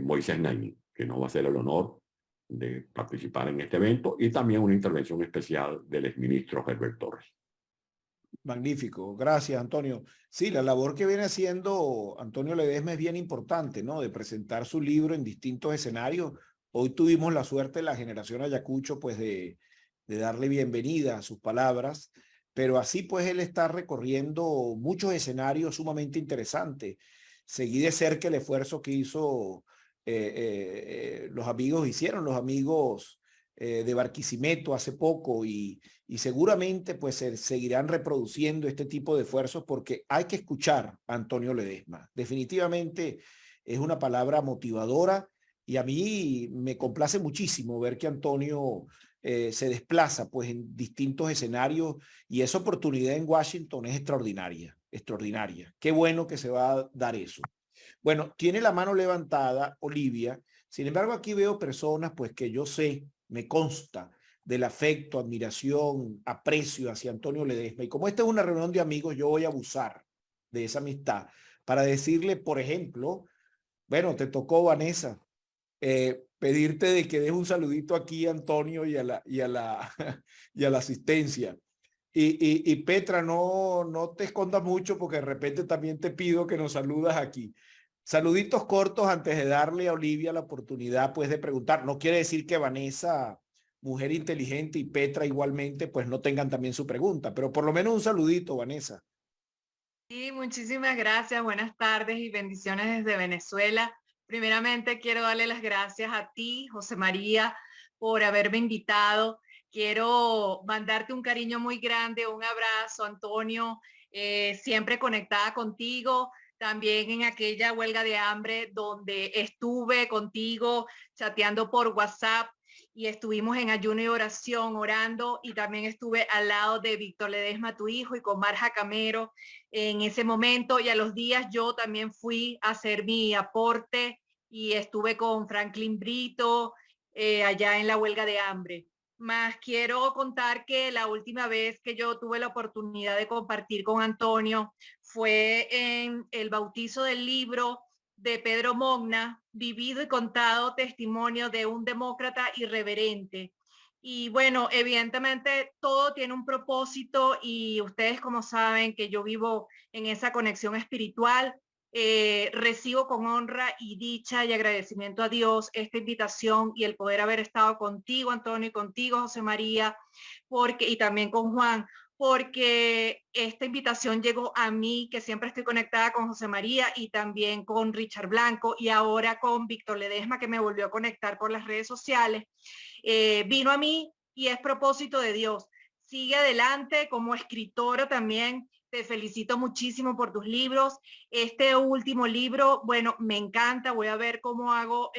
Moisés Naimí, que nos va a hacer el honor de participar en este evento, y también una intervención especial del exministro Herbert Torres. Magnífico, gracias Antonio. Sí, la labor que viene haciendo Antonio Ledesma es bien importante, ¿no? De presentar su libro en distintos escenarios. Hoy tuvimos la suerte de la generación Ayacucho, pues de darle bienvenida a sus palabras, pero así pues él está recorriendo muchos escenarios sumamente interesantes. Seguí de cerca el esfuerzo que hizo los amigos de Barquisimeto hace poco y seguramente pues se seguirán reproduciendo este tipo de esfuerzos porque hay que escuchar a Antonio Ledesma. Definitivamente es una palabra motivadora y a mí me complace muchísimo ver que Antonio se desplaza pues en distintos escenarios y esa oportunidad en Washington es extraordinaria, extraordinaria. Qué bueno que se va a dar eso. Bueno, tiene la mano levantada Olivia. Sin embargo, aquí veo personas pues que yo sé, me consta del afecto, admiración, aprecio hacia Antonio Ledesma. Y como esta es una reunión de amigos, yo voy a abusar de esa amistad para decirle, por ejemplo, bueno, te tocó, Vanessa, pedirte de que des un saludito aquí a Antonio y a la asistencia. Y Petra, no te escondas mucho porque de repente también te pido que nos saludas aquí. Saluditos cortos antes de darle a Olivia la oportunidad pues de preguntar. No quiere decir que Vanessa, mujer inteligente, y Petra igualmente pues no tengan también su pregunta, pero por lo menos un saludito, Vanessa. Sí, muchísimas gracias. Buenas tardes y bendiciones desde Venezuela. Primeramente quiero darle las gracias a ti, José María, por haberme invitado. Quiero mandarte un cariño muy grande, un abrazo, Antonio, siempre conectada contigo. También en aquella huelga de hambre donde estuve contigo chateando por WhatsApp y estuvimos en ayuno y oración orando, y también estuve al lado de Víctor Ledesma, tu hijo, y con Marja Camero en ese momento, y a los días yo también fui a hacer mi aporte y estuve con Franklin Brito allá en la huelga de hambre. Más quiero contar que la última vez que yo tuve la oportunidad de compartir con Antonio fue en el bautizo del libro de Pedro Mogna, Vivido y contado testimonio de un demócrata irreverente. Y bueno, evidentemente todo tiene un propósito, y ustedes como saben que yo vivo en esa conexión espiritual, recibo con honra y dicha y agradecimiento a Dios esta invitación y el poder haber estado contigo, Antonio, y contigo, José María, y también con Juan, porque esta invitación llegó a mí, que siempre estoy conectada con José María y también con Richard Blanco, y ahora con Víctor Ledesma, que me volvió a conectar por las redes sociales. Vino a mí y es propósito de Dios. Sigue adelante como escritora también. Te felicito muchísimo por tus libros. Este último libro, bueno, me encanta. Voy a ver cómo hago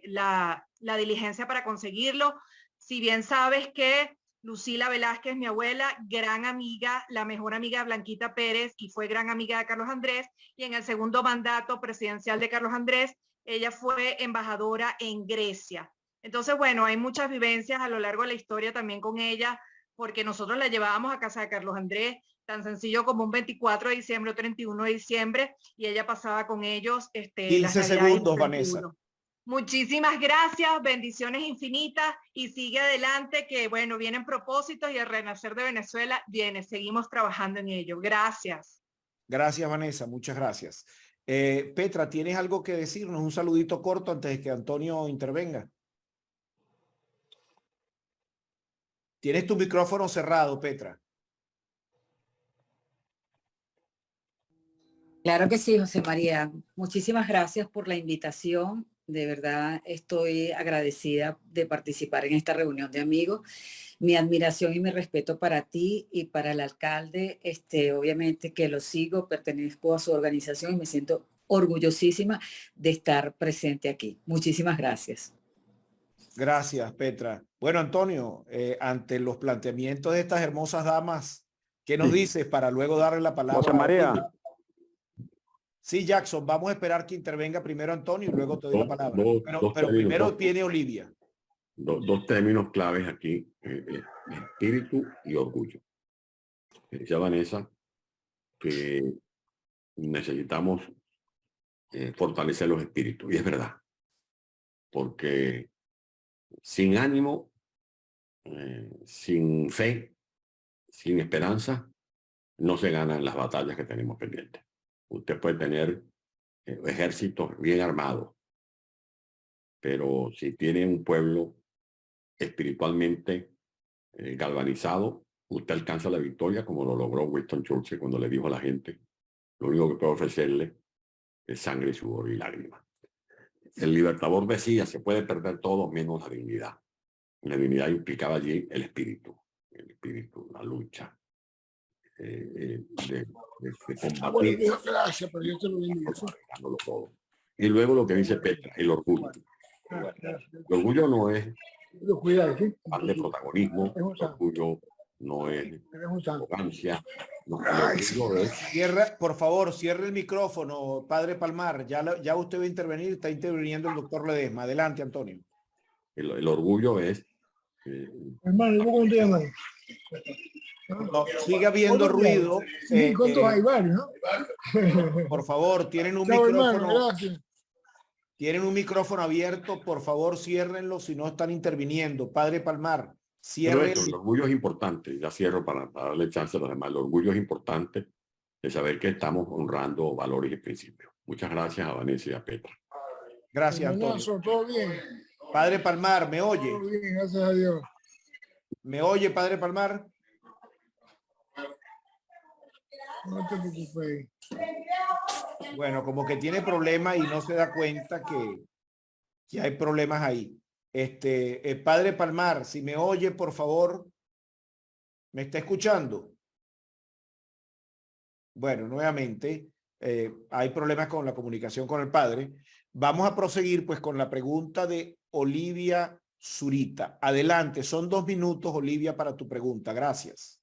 la diligencia para conseguirlo. Si bien sabes que Lucila Velázquez, mi abuela, gran amiga, la mejor amiga de Blanquita Pérez, y fue gran amiga de Carlos Andrés, y en el segundo mandato presidencial de Carlos Andrés, ella fue embajadora en Grecia. Entonces, bueno, hay muchas vivencias a lo largo de la historia también con ella, porque nosotros la llevábamos a casa de Carlos Andrés, tan sencillo como un 24 de diciembre o 31 de diciembre, y ella pasaba con ellos 15 segundos, Vanessa. Muchísimas gracias, bendiciones infinitas, y sigue adelante, que bueno, vienen propósitos y el renacer de Venezuela viene, seguimos trabajando en ello. Gracias. Gracias, Vanessa, muchas gracias. Petra, ¿tienes algo que decirnos? Un saludito corto antes de que Antonio intervenga. Tienes tu micrófono cerrado, Petra. Claro que sí, José María. Muchísimas gracias por la invitación. De verdad estoy agradecida de participar en esta reunión de amigos. Mi admiración y mi respeto para ti y para el alcalde. Obviamente que lo sigo, pertenezco a su organización y me siento orgullosísima de estar presente aquí. Muchísimas gracias. Gracias, Petra. Bueno, Antonio, ante los planteamientos de estas hermosas damas, ¿qué nos dices para luego darle la palabra? José María. Sí, Jackson, vamos a esperar que intervenga primero Antonio y luego te doy la palabra. Pero primero tiene Olivia. Dos términos claves aquí, espíritu y orgullo. Decía Vanessa que necesitamos fortalecer los espíritus, y es verdad, porque sin ánimo, sin fe, sin esperanza, no se ganan las batallas que tenemos pendientes. Usted puede tener ejércitos bien armados, pero si tiene un pueblo espiritualmente galvanizado, usted alcanza la victoria, como lo logró Winston Churchill cuando le dijo a la gente: lo único que puedo ofrecerle es sangre, sudor y lágrimas. El Libertador decía: se puede perder todo menos la dignidad. La dignidad implicaba allí el espíritu, la lucha, de combatir. Gracias, pero yo te lo digo. Todo. Y luego lo que dice Petra, el orgullo. El orgullo no es darle protagonismo, el orgullo no es arrogancia. Cierra, por favor, cierre el micrófono, padre Palmar. Ya usted va a intervenir, está interviniendo el doctor Ledesma. Adelante, Antonio. El orgullo es... Hermano, ¿cómo te llamas? No, sigue habiendo ruido. Sí, ¿cuántos hay? Varios, ¿no? Por favor, tienen un micrófono. Tienen un micrófono abierto, por favor, ciérrenlo si no están interviniendo. Padre Palmar, cierre. El orgullo es importante, ya cierro para darle chance a los demás. El orgullo es importante de saber que estamos honrando valores y principios. Muchas gracias a Vanessa y a Petra. Gracias, Antonio. Todo bien. Padre Palmar, ¿me oye? Todo bien, gracias a Dios. ¿Me oye, Padre Palmar? No te preocupes. Bueno, como que tiene problemas y no se da cuenta que hay problemas ahí. Padre Palmar, si me oye, por favor, ¿me está escuchando? Bueno, nuevamente, hay problemas con la comunicación con el padre. Vamos a proseguir pues con la pregunta de Olivia Zurita. Adelante, son 2 minutos, Olivia, para tu pregunta. Gracias.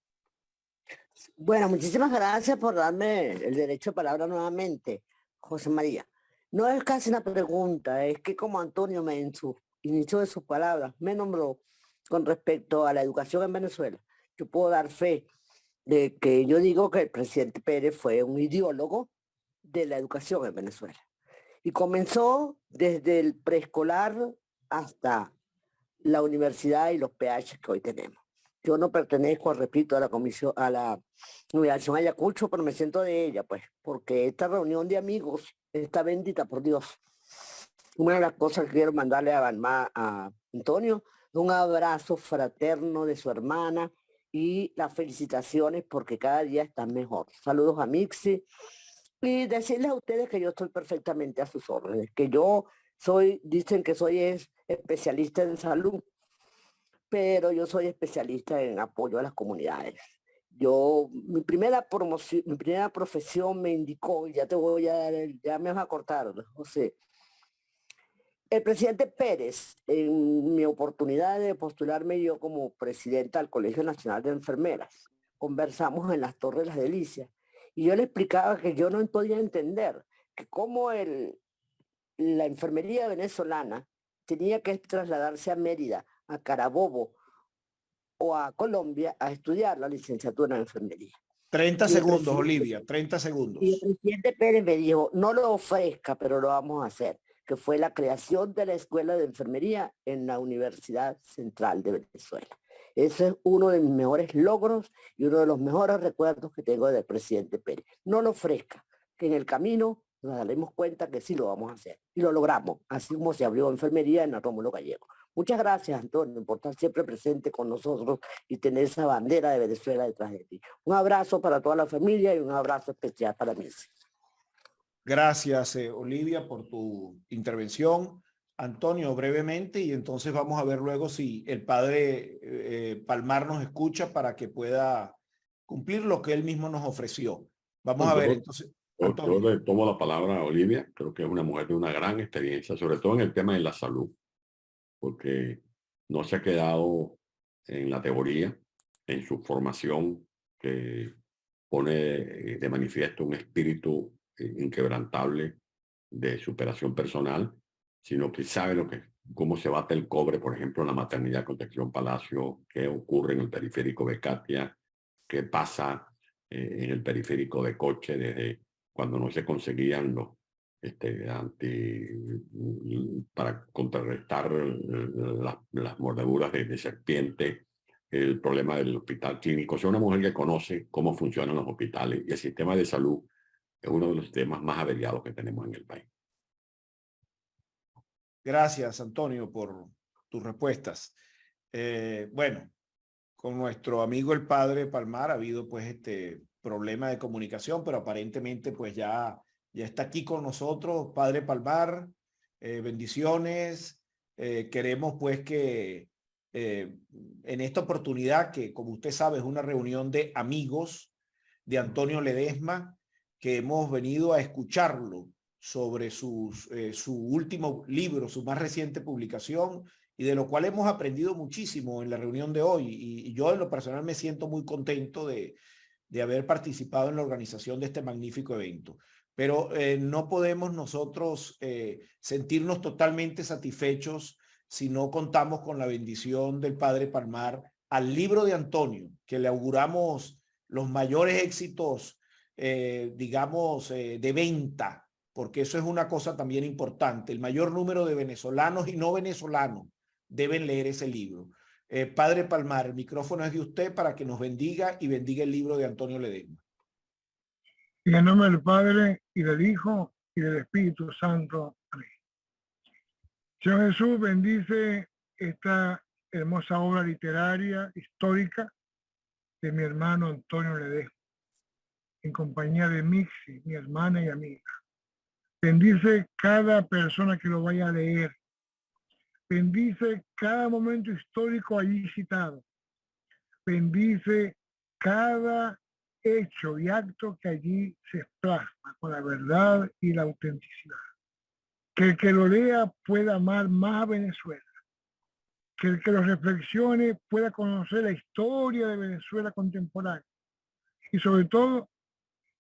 Bueno, muchísimas gracias por darme el derecho de palabra nuevamente, José María. No es casi una pregunta, es que como Antonio en su inicio de sus palabras me nombró con respecto a la educación en Venezuela, yo puedo dar fe de que yo digo que el presidente Pérez fue un ideólogo de la educación en Venezuela. Y comenzó desde el preescolar hasta la universidad y los PH que hoy tenemos. Yo no pertenezco, repito, a la Universidad Ayacucho, pero me siento de ella, pues, porque esta reunión de amigos está bendita por Dios. Una de las cosas que quiero mandarle a Antonio es un abrazo fraterno de su hermana y las felicitaciones porque cada día están mejor. Saludos a Mixi y decirles a ustedes que yo estoy perfectamente a sus órdenes, que yo dicen que soy especialista en salud, pero yo soy especialista en apoyo a las comunidades. Mi primera profesión me indicó, y ya ya me vas a cortar, José. El presidente Pérez, en mi oportunidad de postularme yo como presidenta del Colegio Nacional de Enfermeras, conversamos en las Torres de las Delicias, y yo le explicaba que yo no podía entender que cómo la enfermería venezolana tenía que trasladarse a Mérida, a Carabobo o a Colombia a estudiar la licenciatura en enfermería. 30 segundos, Olivia, 30 segundos. Y el presidente Pérez me dijo, no lo ofrezca, pero lo vamos a hacer, que fue la creación de la Escuela de Enfermería en la Universidad Central de Venezuela. Ese es uno de mis mejores logros y uno de los mejores recuerdos que tengo del presidente Pérez. No lo ofrezca, que en el camino nos daremos cuenta que sí lo vamos a hacer. Y lo logramos, así como se abrió enfermería en Rómulo Gallego. Muchas gracias, Antonio, por estar siempre presente con nosotros y tener esa bandera de Venezuela detrás de ti. Un abrazo para toda la familia y un abrazo especial para mí. Gracias, Olivia, por tu intervención. Antonio, brevemente, y entonces vamos a ver luego si el padre Palmar nos escucha para que pueda cumplir lo que él mismo nos ofreció. Vamos a ver, entonces. Yo le tomo la palabra a Olivia, creo que es una mujer de una gran experiencia, sobre todo en el tema de la salud, porque no se ha quedado en la teoría, en su formación, que pone de manifiesto un espíritu inquebrantable de superación personal, sino que sabe cómo se bate el cobre, por ejemplo, en la maternidad Concepción Palacio, qué ocurre en el periférico de Katia, qué pasa en el periférico de Coche desde cuando no se conseguían los para contrarrestar las mordeduras de serpiente, el problema del hospital clínico. Es una mujer que conoce cómo funcionan los hospitales y el sistema de salud es uno de los temas más averiados que tenemos en el país. Gracias, Antonio, por tus respuestas. Bueno, con nuestro amigo el padre Palmar ha habido pues este problema de comunicación, pero aparentemente pues ya está aquí con nosotros. Padre Palmar, bendiciones. Queremos pues que en esta oportunidad, que como usted sabe es una reunión de amigos de Antonio Ledesma, que hemos venido a escucharlo sobre su último libro, su más reciente publicación, y de lo cual hemos aprendido muchísimo en la reunión de hoy. Y yo en lo personal me siento muy contento de haber participado en la organización de este magnífico evento. Pero no podemos nosotros sentirnos totalmente satisfechos si no contamos con la bendición del padre Palmar al libro de Antonio, que le auguramos los mayores éxitos, digamos, de venta, porque eso es una cosa también importante. El mayor número de venezolanos y no venezolanos deben leer ese libro. Padre Palmar, el micrófono es de usted para que nos bendiga y bendiga el libro de Antonio Ledesma. En el nombre del Padre, y del Hijo, y del Espíritu Santo. Amén. Señor Jesús, bendice esta hermosa obra literaria, histórica, de mi hermano Antonio Ledesma, en compañía de Mixi, mi hermana y amiga. Bendice cada persona que lo vaya a leer. Bendice cada momento histórico allí citado. Bendice cada hecho y acto que allí se plasma con la verdad y la autenticidad. Que el que lo lea pueda amar más a Venezuela. Que el que lo reflexione pueda conocer la historia de Venezuela contemporánea. Y sobre todo,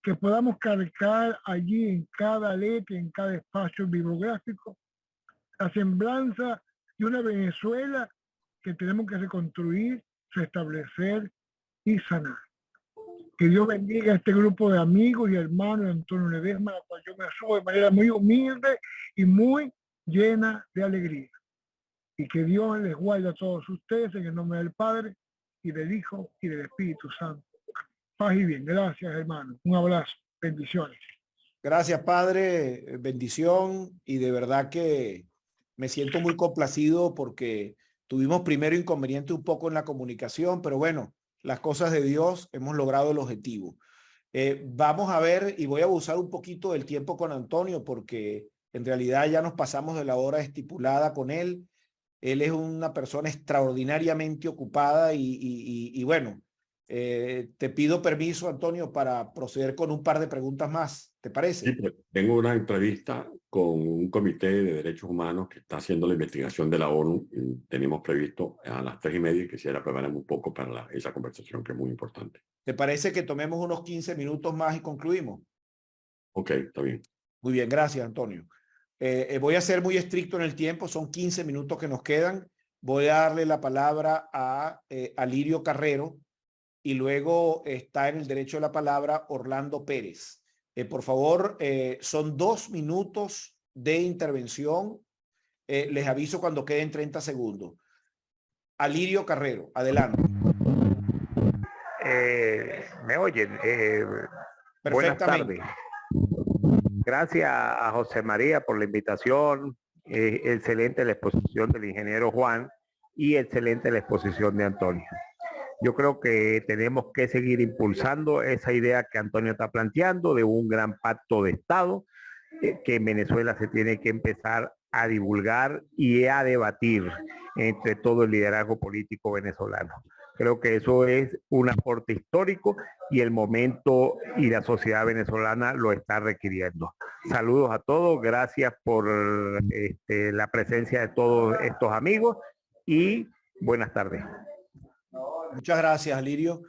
que podamos calcar allí en cada letra, en cada espacio bibliográfico, la semblanza de una Venezuela que tenemos que reconstruir, restablecer y sanar. Que Dios bendiga a este grupo de amigos y hermanos de Antonio Ledesma, a la cual yo me sumo de manera muy humilde y muy llena de alegría. Y que Dios les guarde a todos ustedes en el nombre del Padre y del Hijo y del Espíritu Santo. Paz y bien. Gracias, hermano. Un abrazo. Bendiciones. Gracias, Padre. Bendición. Y de verdad que me siento muy complacido porque tuvimos primero inconveniente un poco en la comunicación, pero bueno, las cosas de Dios, hemos logrado el objetivo. Vamos a ver, y voy a abusar un poquito del tiempo con Antonio porque en realidad ya nos pasamos de la hora estipulada con él. Él es una persona extraordinariamente ocupada y bueno, te pido permiso, Antonio, para proceder con un par de preguntas más. ¿Te parece? Sí, pues, tengo una entrevista con un comité de derechos humanos que está haciendo la investigación de la ONU. Y tenemos previsto a las 3:30 y quisiera prepararme un poco para esa conversación que es muy importante. ¿Te parece que tomemos unos 15 minutos más y concluimos? Ok, está bien. Muy bien, gracias, Antonio. Voy a ser muy estricto en el tiempo, son 15 minutos que nos quedan. Voy a darle la palabra a Lirio Carrero y luego está en el derecho de la palabra Orlando Pérez. Por favor, son 2 minutos de intervención. Les aviso cuando queden 30 segundos. Alirio Carrero, adelante. ¿Me oyen? Buenas Perfectamente. tardes. Gracias a José María por la invitación. Excelente la exposición del ingeniero Juan y excelente la exposición de Antonio. Yo creo que tenemos que seguir impulsando esa idea que Antonio está planteando de un gran pacto de Estado que en Venezuela se tiene que empezar a divulgar y a debatir entre todo el liderazgo político venezolano. Creo que eso es un aporte histórico y el momento y la sociedad venezolana lo está requiriendo. Saludos a todos, gracias por la presencia de todos estos amigos y buenas tardes. Muchas gracias, Alirio.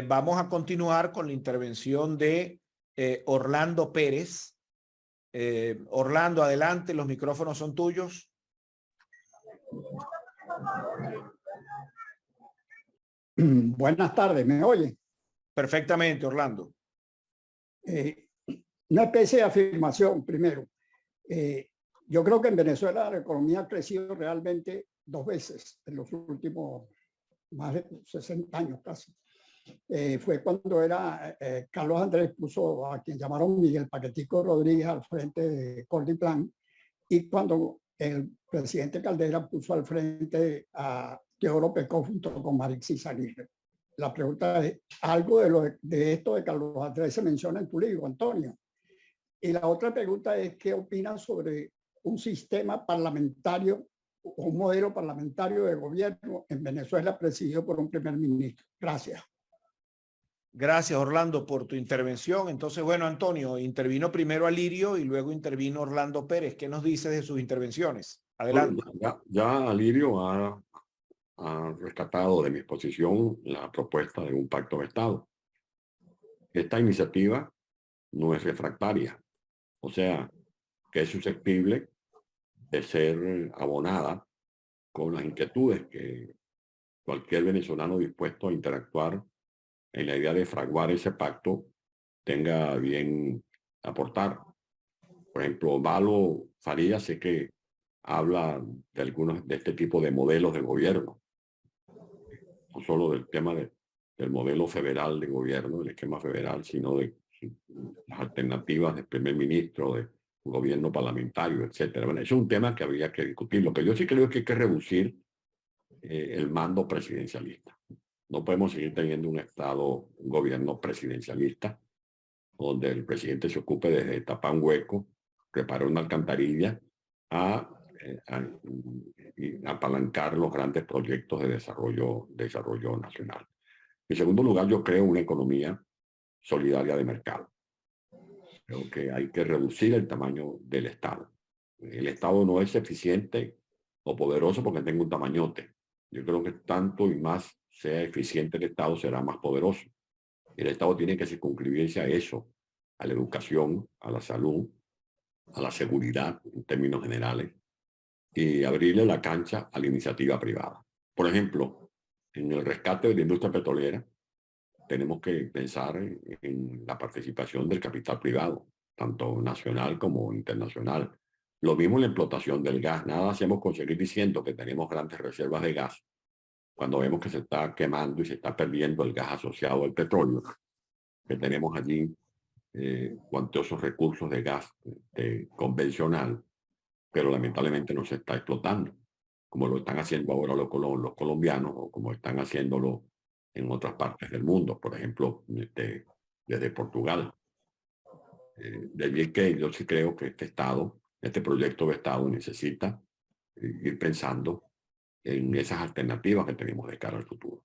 Vamos a continuar con la intervención de Orlando Pérez. Orlando, adelante, los micrófonos son tuyos. Buenas tardes, ¿me oye? Perfectamente, Orlando. Una especie de afirmación primero. Yo creo que en Venezuela la economía ha crecido realmente 2 veces en los últimos más de 60 años casi. Fue cuando era Carlos Andrés puso a quien llamaron Miguel Paquetico Rodríguez al frente de Cordiplan y cuando el presidente Caldera puso al frente a Teodoro Pecó junto con Marixis Aguirre. La pregunta es, algo de esto de Carlos Andrés se menciona en tu libro, Antonio. Y la otra pregunta es, ¿qué opinas sobre un sistema parlamentario, un modelo parlamentario de gobierno en Venezuela presidido por un primer ministro? Gracias. Gracias, Orlando, por tu intervención. Entonces, bueno, Antonio, intervino primero Alirio y luego intervino Orlando Pérez. ¿Qué nos dices de sus intervenciones? Adelante. Bueno, ya Alirio ha rescatado de mi exposición la propuesta de un pacto de Estado. Esta iniciativa no es refractaria, o sea, que es susceptible de ser abonada con las inquietudes que cualquier venezolano dispuesto a interactuar en la idea de fraguar ese pacto tenga bien aportar. Por ejemplo, Valo Faría sé que habla de algunos de este tipo de modelos de gobierno, no solo del tema del modelo federal de gobierno, del esquema federal, sino de las alternativas del primer ministro, de gobierno parlamentario, etcétera. Bueno, eso es un tema que habría que discutir. Lo que yo sí creo es que hay que reducir el mando presidencialista. No podemos seguir teniendo un gobierno presidencialista, donde el presidente se ocupe desde tapar un hueco preparar una alcantarilla a apalancar los grandes proyectos de desarrollo nacional. En segundo lugar, yo creo una economía solidaria de mercado. Creo que hay que reducir el tamaño del Estado. El Estado no es eficiente o poderoso porque tenga un tamañote. Yo creo que tanto y más sea eficiente el Estado, será más poderoso. El Estado tiene que circunscribirse a eso, a la educación, a la salud, a la seguridad en términos generales, y abrirle la cancha a la iniciativa privada. Por ejemplo, en el rescate de la industria petrolera, tenemos que pensar en la participación del capital privado, tanto nacional como internacional. Lo mismo en la explotación del gas. Nada hacemos con seguir diciendo que tenemos grandes reservas de gas cuando vemos que se está quemando y se está perdiendo el gas asociado al petróleo, que tenemos allí cuantiosos recursos de gas convencional, pero lamentablemente no se está explotando, como lo están haciendo ahora los colombianos o como están haciéndolo en otras partes del mundo, por ejemplo, desde Portugal. De allí que yo sí creo que este proyecto de Estado necesita ir pensando en esas alternativas que tenemos de cara al futuro.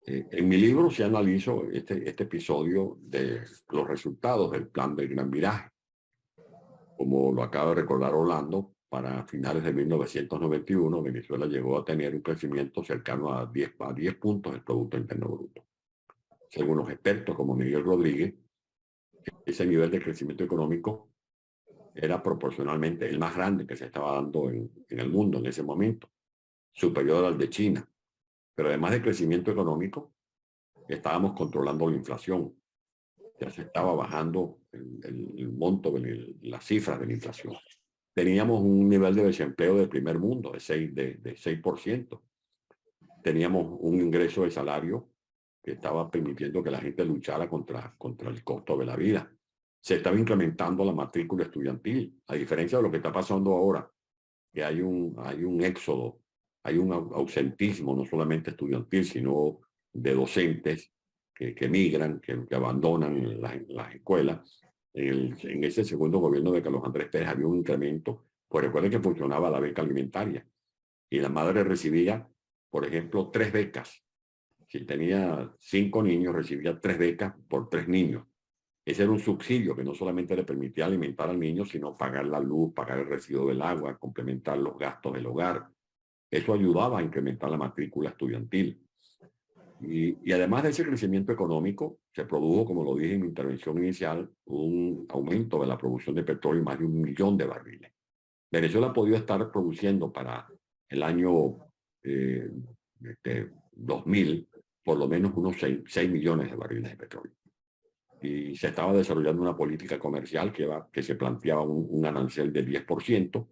En mi libro se analizo este episodio de los resultados del plan del Gran Viraje. Como lo acaba de recordar Orlando, para finales de 1991, Venezuela llegó a tener un crecimiento cercano a 10 puntos del Producto Interno Bruto. Según los expertos como Miguel Rodríguez, ese nivel de crecimiento económico era proporcionalmente el más grande que se estaba dando en el mundo en ese momento, superior al de China. Pero además de crecimiento económico, estábamos controlando la inflación. Ya se estaba bajando el monto, las cifras de la inflación. Teníamos un nivel de desempleo del primer mundo de 6%. Teníamos un ingreso de salario que estaba permitiendo que la gente luchara contra el costo de la vida. Se estaba incrementando la matrícula estudiantil, a diferencia de lo que está pasando ahora, que hay un éxodo, hay un ausentismo no solamente estudiantil, sino de docentes que migran, que abandonan las escuelas. En ese segundo gobierno de Carlos Andrés Pérez había un incremento, pues recuerden que funcionaba la beca alimentaria y la madre recibía, por ejemplo, 3 becas. Si tenía 5 niños, recibía 3 becas por 3 niños. Ese era un subsidio que no solamente le permitía alimentar al niño, sino pagar la luz, pagar el recibo del agua, complementar los gastos del hogar. Eso ayudaba a incrementar la matrícula estudiantil. Y además de ese crecimiento económico, se produjo, como lo dije en mi intervención inicial, un aumento de la producción de petróleo, más de 1 millón de barriles. Venezuela ha podido estar produciendo para el año 2000 por lo menos unos 6 millones de barriles de petróleo. Y se estaba desarrollando una política comercial que se planteaba un arancel de 10%,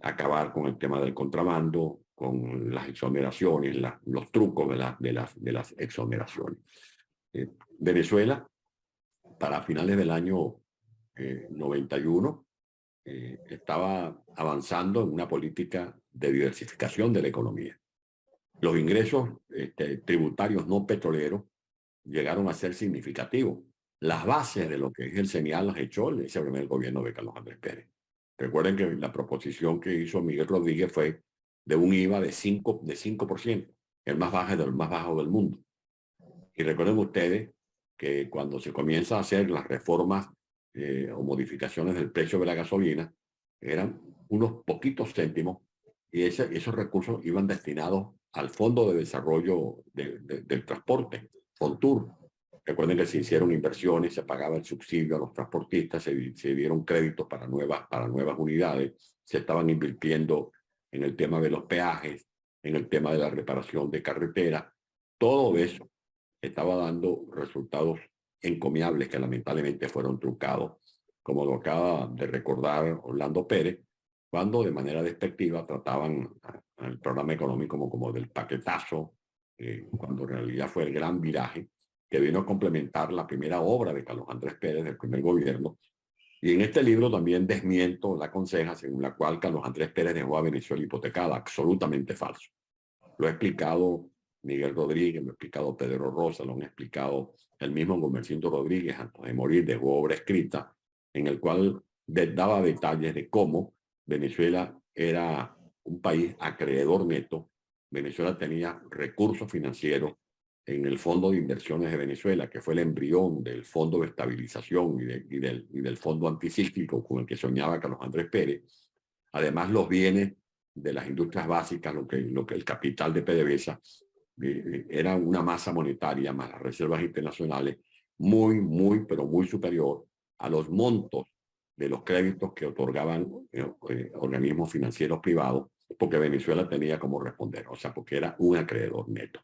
acabar con el tema del contrabando, con las exoneraciones, los trucos de las exoneraciones. Venezuela, para finales del año 91, estaba avanzando en una política de diversificación de la economía. Los ingresos tributarios no petroleros llegaron a ser significativos. Las bases de lo que es el CENIAL las echó ese primer gobierno de Carlos Andrés Pérez. Recuerden que la proposición que hizo Miguel Rodríguez fue de un IVA de 5%, el más bajo del mundo. Y recuerden ustedes que cuando se comienza a hacer las reformas o modificaciones del precio de la gasolina, eran unos poquitos céntimos y esos recursos iban destinados al Fondo de Desarrollo del Transporte, FONTUR. Recuerden que se hicieron inversiones, se pagaba el subsidio a los transportistas, se dieron créditos para nuevas unidades, se estaban invirtiendo en el tema de los peajes, en el tema de la reparación de carreteras. Todo eso estaba dando resultados encomiables que lamentablemente fueron truncados, como lo acaba de recordar Orlando Pérez, cuando de manera despectiva trataban al programa económico como del paquetazo, cuando en realidad fue el gran viraje que vino a complementar la primera obra de Carlos Andrés Pérez del primer gobierno. Y en este libro también desmiento la conseja según la cual Carlos Andrés Pérez dejó a Venezuela hipotecada. Absolutamente falso. Lo ha explicado Miguel Rodríguez, lo ha explicado Pedro Rosa, lo han explicado el mismo Gomercindo Rodríguez antes de morir, dejó obra escrita en el cual daba detalles de cómo Venezuela era un país acreedor neto. Venezuela tenía recursos financieros en el Fondo de Inversiones de Venezuela, que fue el embrión del Fondo de Estabilización y del Fondo Anticíclico con el que soñaba Carlos Andrés Pérez. Además, los bienes de las industrias básicas, lo que el capital de PDVSA, era una masa monetaria más las reservas internacionales pero muy superior a los montos de los créditos que otorgaban organismos financieros privados, porque Venezuela tenía como responder, o sea, porque era un acreedor neto.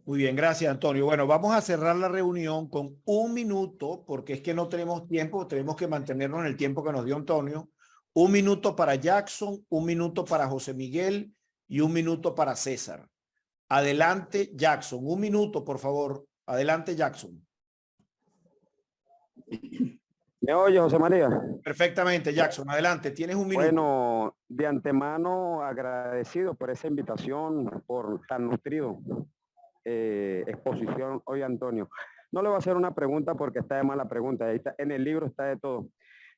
Muy bien, gracias, Antonio. Bueno, vamos a cerrar la reunión con 1 minuto, porque es que no tenemos tiempo, tenemos que mantenernos en el tiempo que nos dio Antonio. 1 minuto para Jackson, 1 minuto para José Miguel y 1 minuto para César. Adelante, Jackson. 1 minuto, por favor. Adelante, Jackson. ¿Me oye, José María? Perfectamente, Jackson. Adelante, tienes 1 minuto. Bueno, de antemano agradecido por esa invitación, por tan nutrido exposición hoy, Antonio. No le voy a hacer una pregunta porque está de mala pregunta. Ahí está, en el libro está de todo.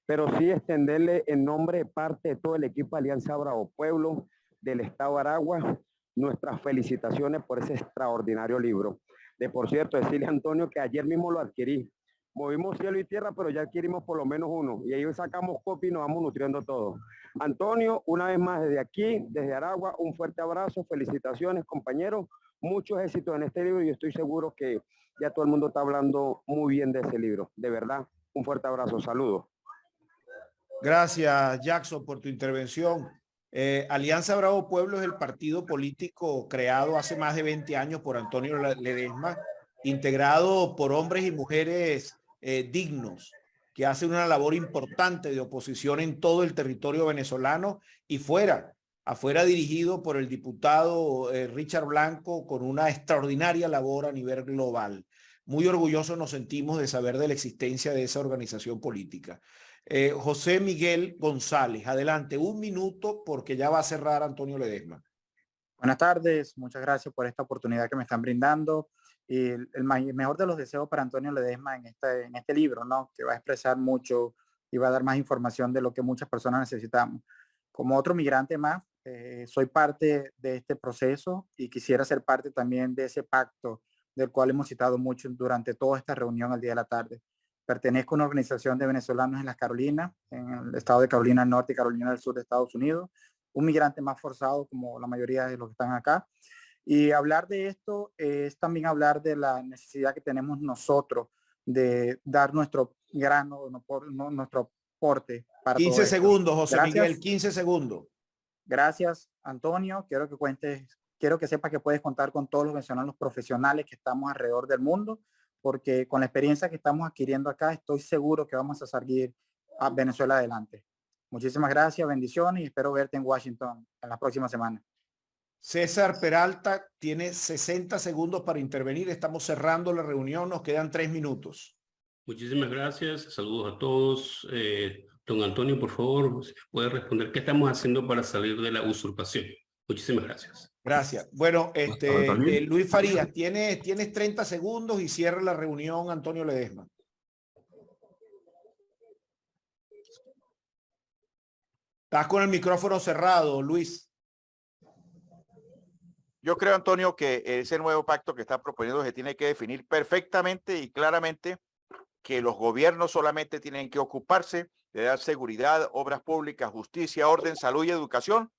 Pero sí extenderle en nombre de parte de todo el equipo Alianza Bravo Pueblo del Estado de Aragua nuestras felicitaciones por ese extraordinario libro. De por cierto, decirle a Antonio que ayer mismo lo adquirí. Movimos cielo y tierra, pero ya adquirimos por lo menos uno. Y ahí sacamos copia y nos vamos nutriendo todos. Antonio, una vez más desde aquí, desde Aragua, un fuerte abrazo, felicitaciones, compañeros. Muchos éxitos en este libro y estoy seguro que ya todo el mundo está hablando muy bien de ese libro. De verdad, un fuerte abrazo. Saludos. Gracias, Jackson, por tu intervención. Alianza Bravo Pueblo es el partido político creado hace más de 20 años por Antonio Ledesma, integrado por hombres y mujeres dignos, que hacen una labor importante de oposición en todo el territorio venezolano y afuera dirigido por el diputado Richard Blanco, con una extraordinaria labor a nivel global. Muy orgullosos nos sentimos de saber de la existencia de esa organización política. José Miguel González, adelante, 1 minuto porque ya va a cerrar Antonio Ledesma. Buenas tardes, muchas gracias por esta oportunidad que me están brindando. Y el mejor de los deseos para Antonio Ledesma en este libro, ¿no? Que va a expresar mucho y va a dar más información de lo que muchas personas necesitamos. Como otro migrante más, soy parte de este proceso y quisiera ser parte también de ese pacto del cual hemos citado mucho durante toda esta reunión el día de la tarde. Pertenezco a una organización de venezolanos en las Carolinas, en el estado de Carolina del Norte y Carolina del Sur de Estados Unidos, un migrante más forzado como la mayoría de los que están acá. Y hablar de esto es también hablar de la necesidad que tenemos nosotros de dar nuestro grano, nuestro aporte para 15 segundos, José Gracias. Miguel, 15 segundos. Gracias, Antonio. Quiero que sepas que puedes contar con todos los venezolanos profesionales que estamos alrededor del mundo, porque con la experiencia que estamos adquiriendo acá, estoy seguro que vamos a seguir a Venezuela adelante. Muchísimas gracias, bendiciones y espero verte en Washington en la próxima semana. César Peralta tiene 60 segundos para intervenir. Estamos cerrando la reunión, nos quedan 3 minutos. Muchísimas gracias, saludos a todos. Don Antonio, por favor, si puede responder, ¿qué estamos haciendo para salir de la usurpación? Muchísimas gracias. Gracias. Bueno, Luis Farías, tienes 30 segundos y cierra la reunión, Antonio Ledesma. Estás con el micrófono cerrado, Luis. Yo creo, Antonio, que ese nuevo pacto que está proponiendo se tiene que definir perfectamente y claramente que los gobiernos solamente tienen que ocuparse de dar seguridad, obras públicas, justicia, orden, salud y educación,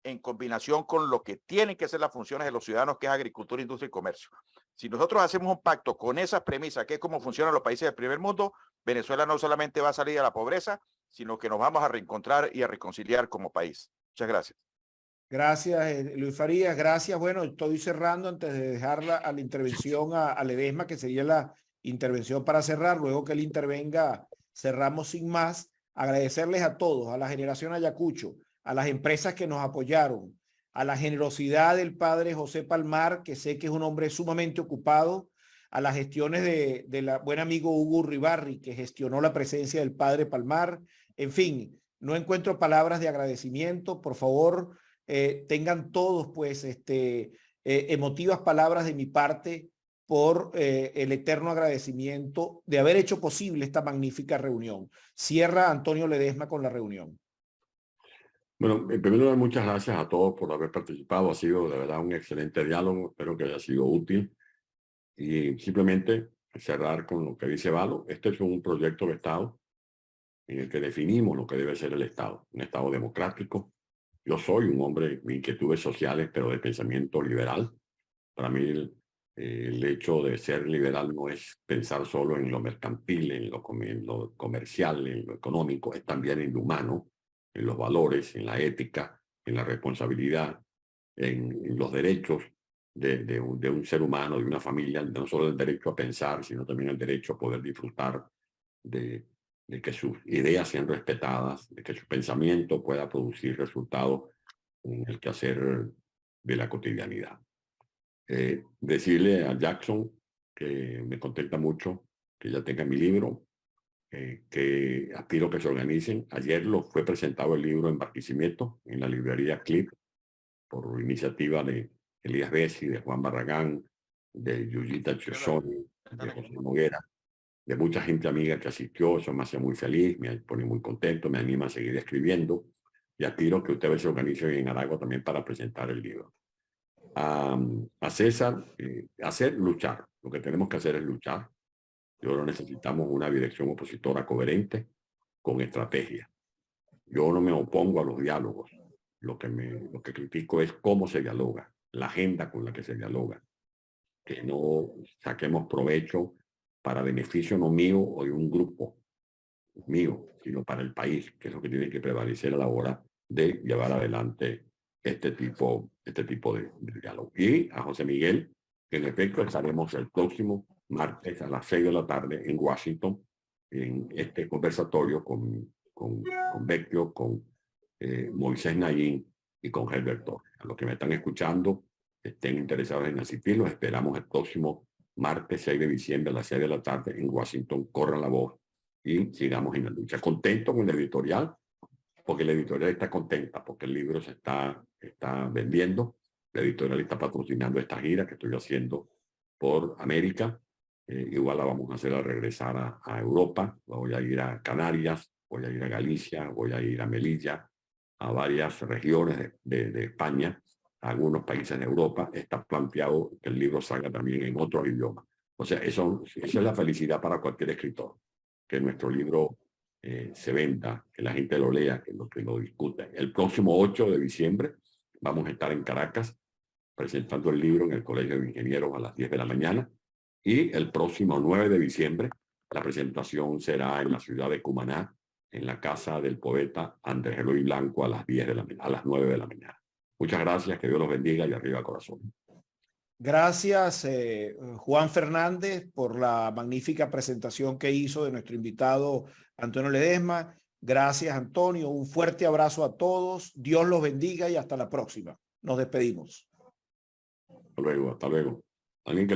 en combinación con lo que tienen que ser las funciones de los ciudadanos, que es agricultura, industria y comercio. Si nosotros hacemos un pacto con esas premisas, que es como funcionan los países del primer mundo, Venezuela no solamente va a salir de la pobreza, sino que nos vamos a reencontrar y a reconciliar como país. Muchas gracias. Gracias, Luis Farías. Gracias. Bueno, estoy cerrando antes de dejar a la intervención a Ledesma, que sería la intervención para cerrar. Luego que él intervenga, cerramos sin más. Agradecerles a todos, a la generación Ayacucho, a las empresas que nos apoyaron, a la generosidad del padre José Palmar, que sé que es un hombre sumamente ocupado, a las gestiones de la buen amigo Hugo Uribarri, que gestionó la presencia del padre Palmar. En fin, no encuentro palabras de agradecimiento. Por favor, tengan todos pues emotivas palabras de mi parte por el eterno agradecimiento de haber hecho posible esta magnífica reunión. Cierra Antonio Ledesma con la reunión. Bueno, en primer lugar, muchas gracias a todos por haber participado. Ha sido de verdad un excelente diálogo. Espero que haya sido útil. Y simplemente cerrar con lo que dice Valo. Este es un proyecto de Estado en el que definimos lo que debe ser el Estado. Un Estado democrático. Yo soy un hombre de inquietudes sociales, pero de pensamiento liberal. Para mí el hecho de ser liberal no es pensar solo en lo mercantil, en lo comercial, en lo económico, es también en lo humano, en los valores, en la ética, en la responsabilidad, en los derechos de un ser humano, de una familia, no solo el derecho a pensar, sino también el derecho a poder disfrutar de que sus ideas sean respetadas, de que su pensamiento pueda producir resultados en el quehacer de la cotidianidad. Decirle a Jackson que me contenta mucho que ya tenga mi libro, que aspiro que se organicen. Ayer fue presentado el libro en Barquisimeto, en la librería Clip, por iniciativa de Elías Bessi, de Juan Barragán, de Yuyita Chosoni, de José Noguera, de mucha gente amiga que asistió. Eso me hace muy feliz, me pone muy contento, me anima a seguir escribiendo y aspiro que ustedes se organicen en Aragua también para presentar el libro. A César, luchar. Lo que tenemos que hacer es luchar. Yo no necesitamos una dirección opositora coherente con estrategia. Yo no me opongo a los diálogos. Lo que critico es cómo se dialoga, la agenda con la que se dialoga. Que no saquemos provecho para beneficio no mío o de un grupo mío, sino para el país, que es lo que tiene que prevalecer a la hora de llevar adelante este tipo de diálogo. Y a José Miguel, que en efecto estaremos el próximo martes a las 6 de la tarde en Washington, en este conversatorio con Vecchio, con Moisés Nayin y con Herbert Torres. A los que me están escuchando, estén interesados en asistir, los esperamos el próximo martes 6 de diciembre a las 6 de la tarde en Washington. Corran la voz y sigamos en la lucha. Contento con el editorial, porque la editorial está contenta, porque el libro se está vendiendo. La editorial está patrocinando esta gira que estoy haciendo por América. Igual la vamos a hacer al regresar a Europa. Voy a ir a Canarias, voy a ir a Galicia, voy a ir a Melilla, a varias regiones de España, a algunos países de Europa. Está planteado que el libro salga también en otros idiomas. O sea, esa es la felicidad para cualquier escritor, que nuestro libro se venda, que la gente lo lea, que lo discuta. El próximo 8 de diciembre vamos a estar en Caracas presentando el libro en el Colegio de Ingenieros a las 10 de la mañana, y el próximo 9 de diciembre la presentación será en la ciudad de Cumaná, en la casa del poeta Andrés Eloy Blanco a las 9 de la mañana. Muchas gracias, que Dios los bendiga y arriba corazón. Gracias, Juan Fernández, por la magnífica presentación que hizo de nuestro invitado Antonio Ledesma. Gracias, Antonio. Un fuerte abrazo a todos. Dios los bendiga y hasta la próxima. Nos despedimos. Hasta luego, hasta luego. ¿Alguien que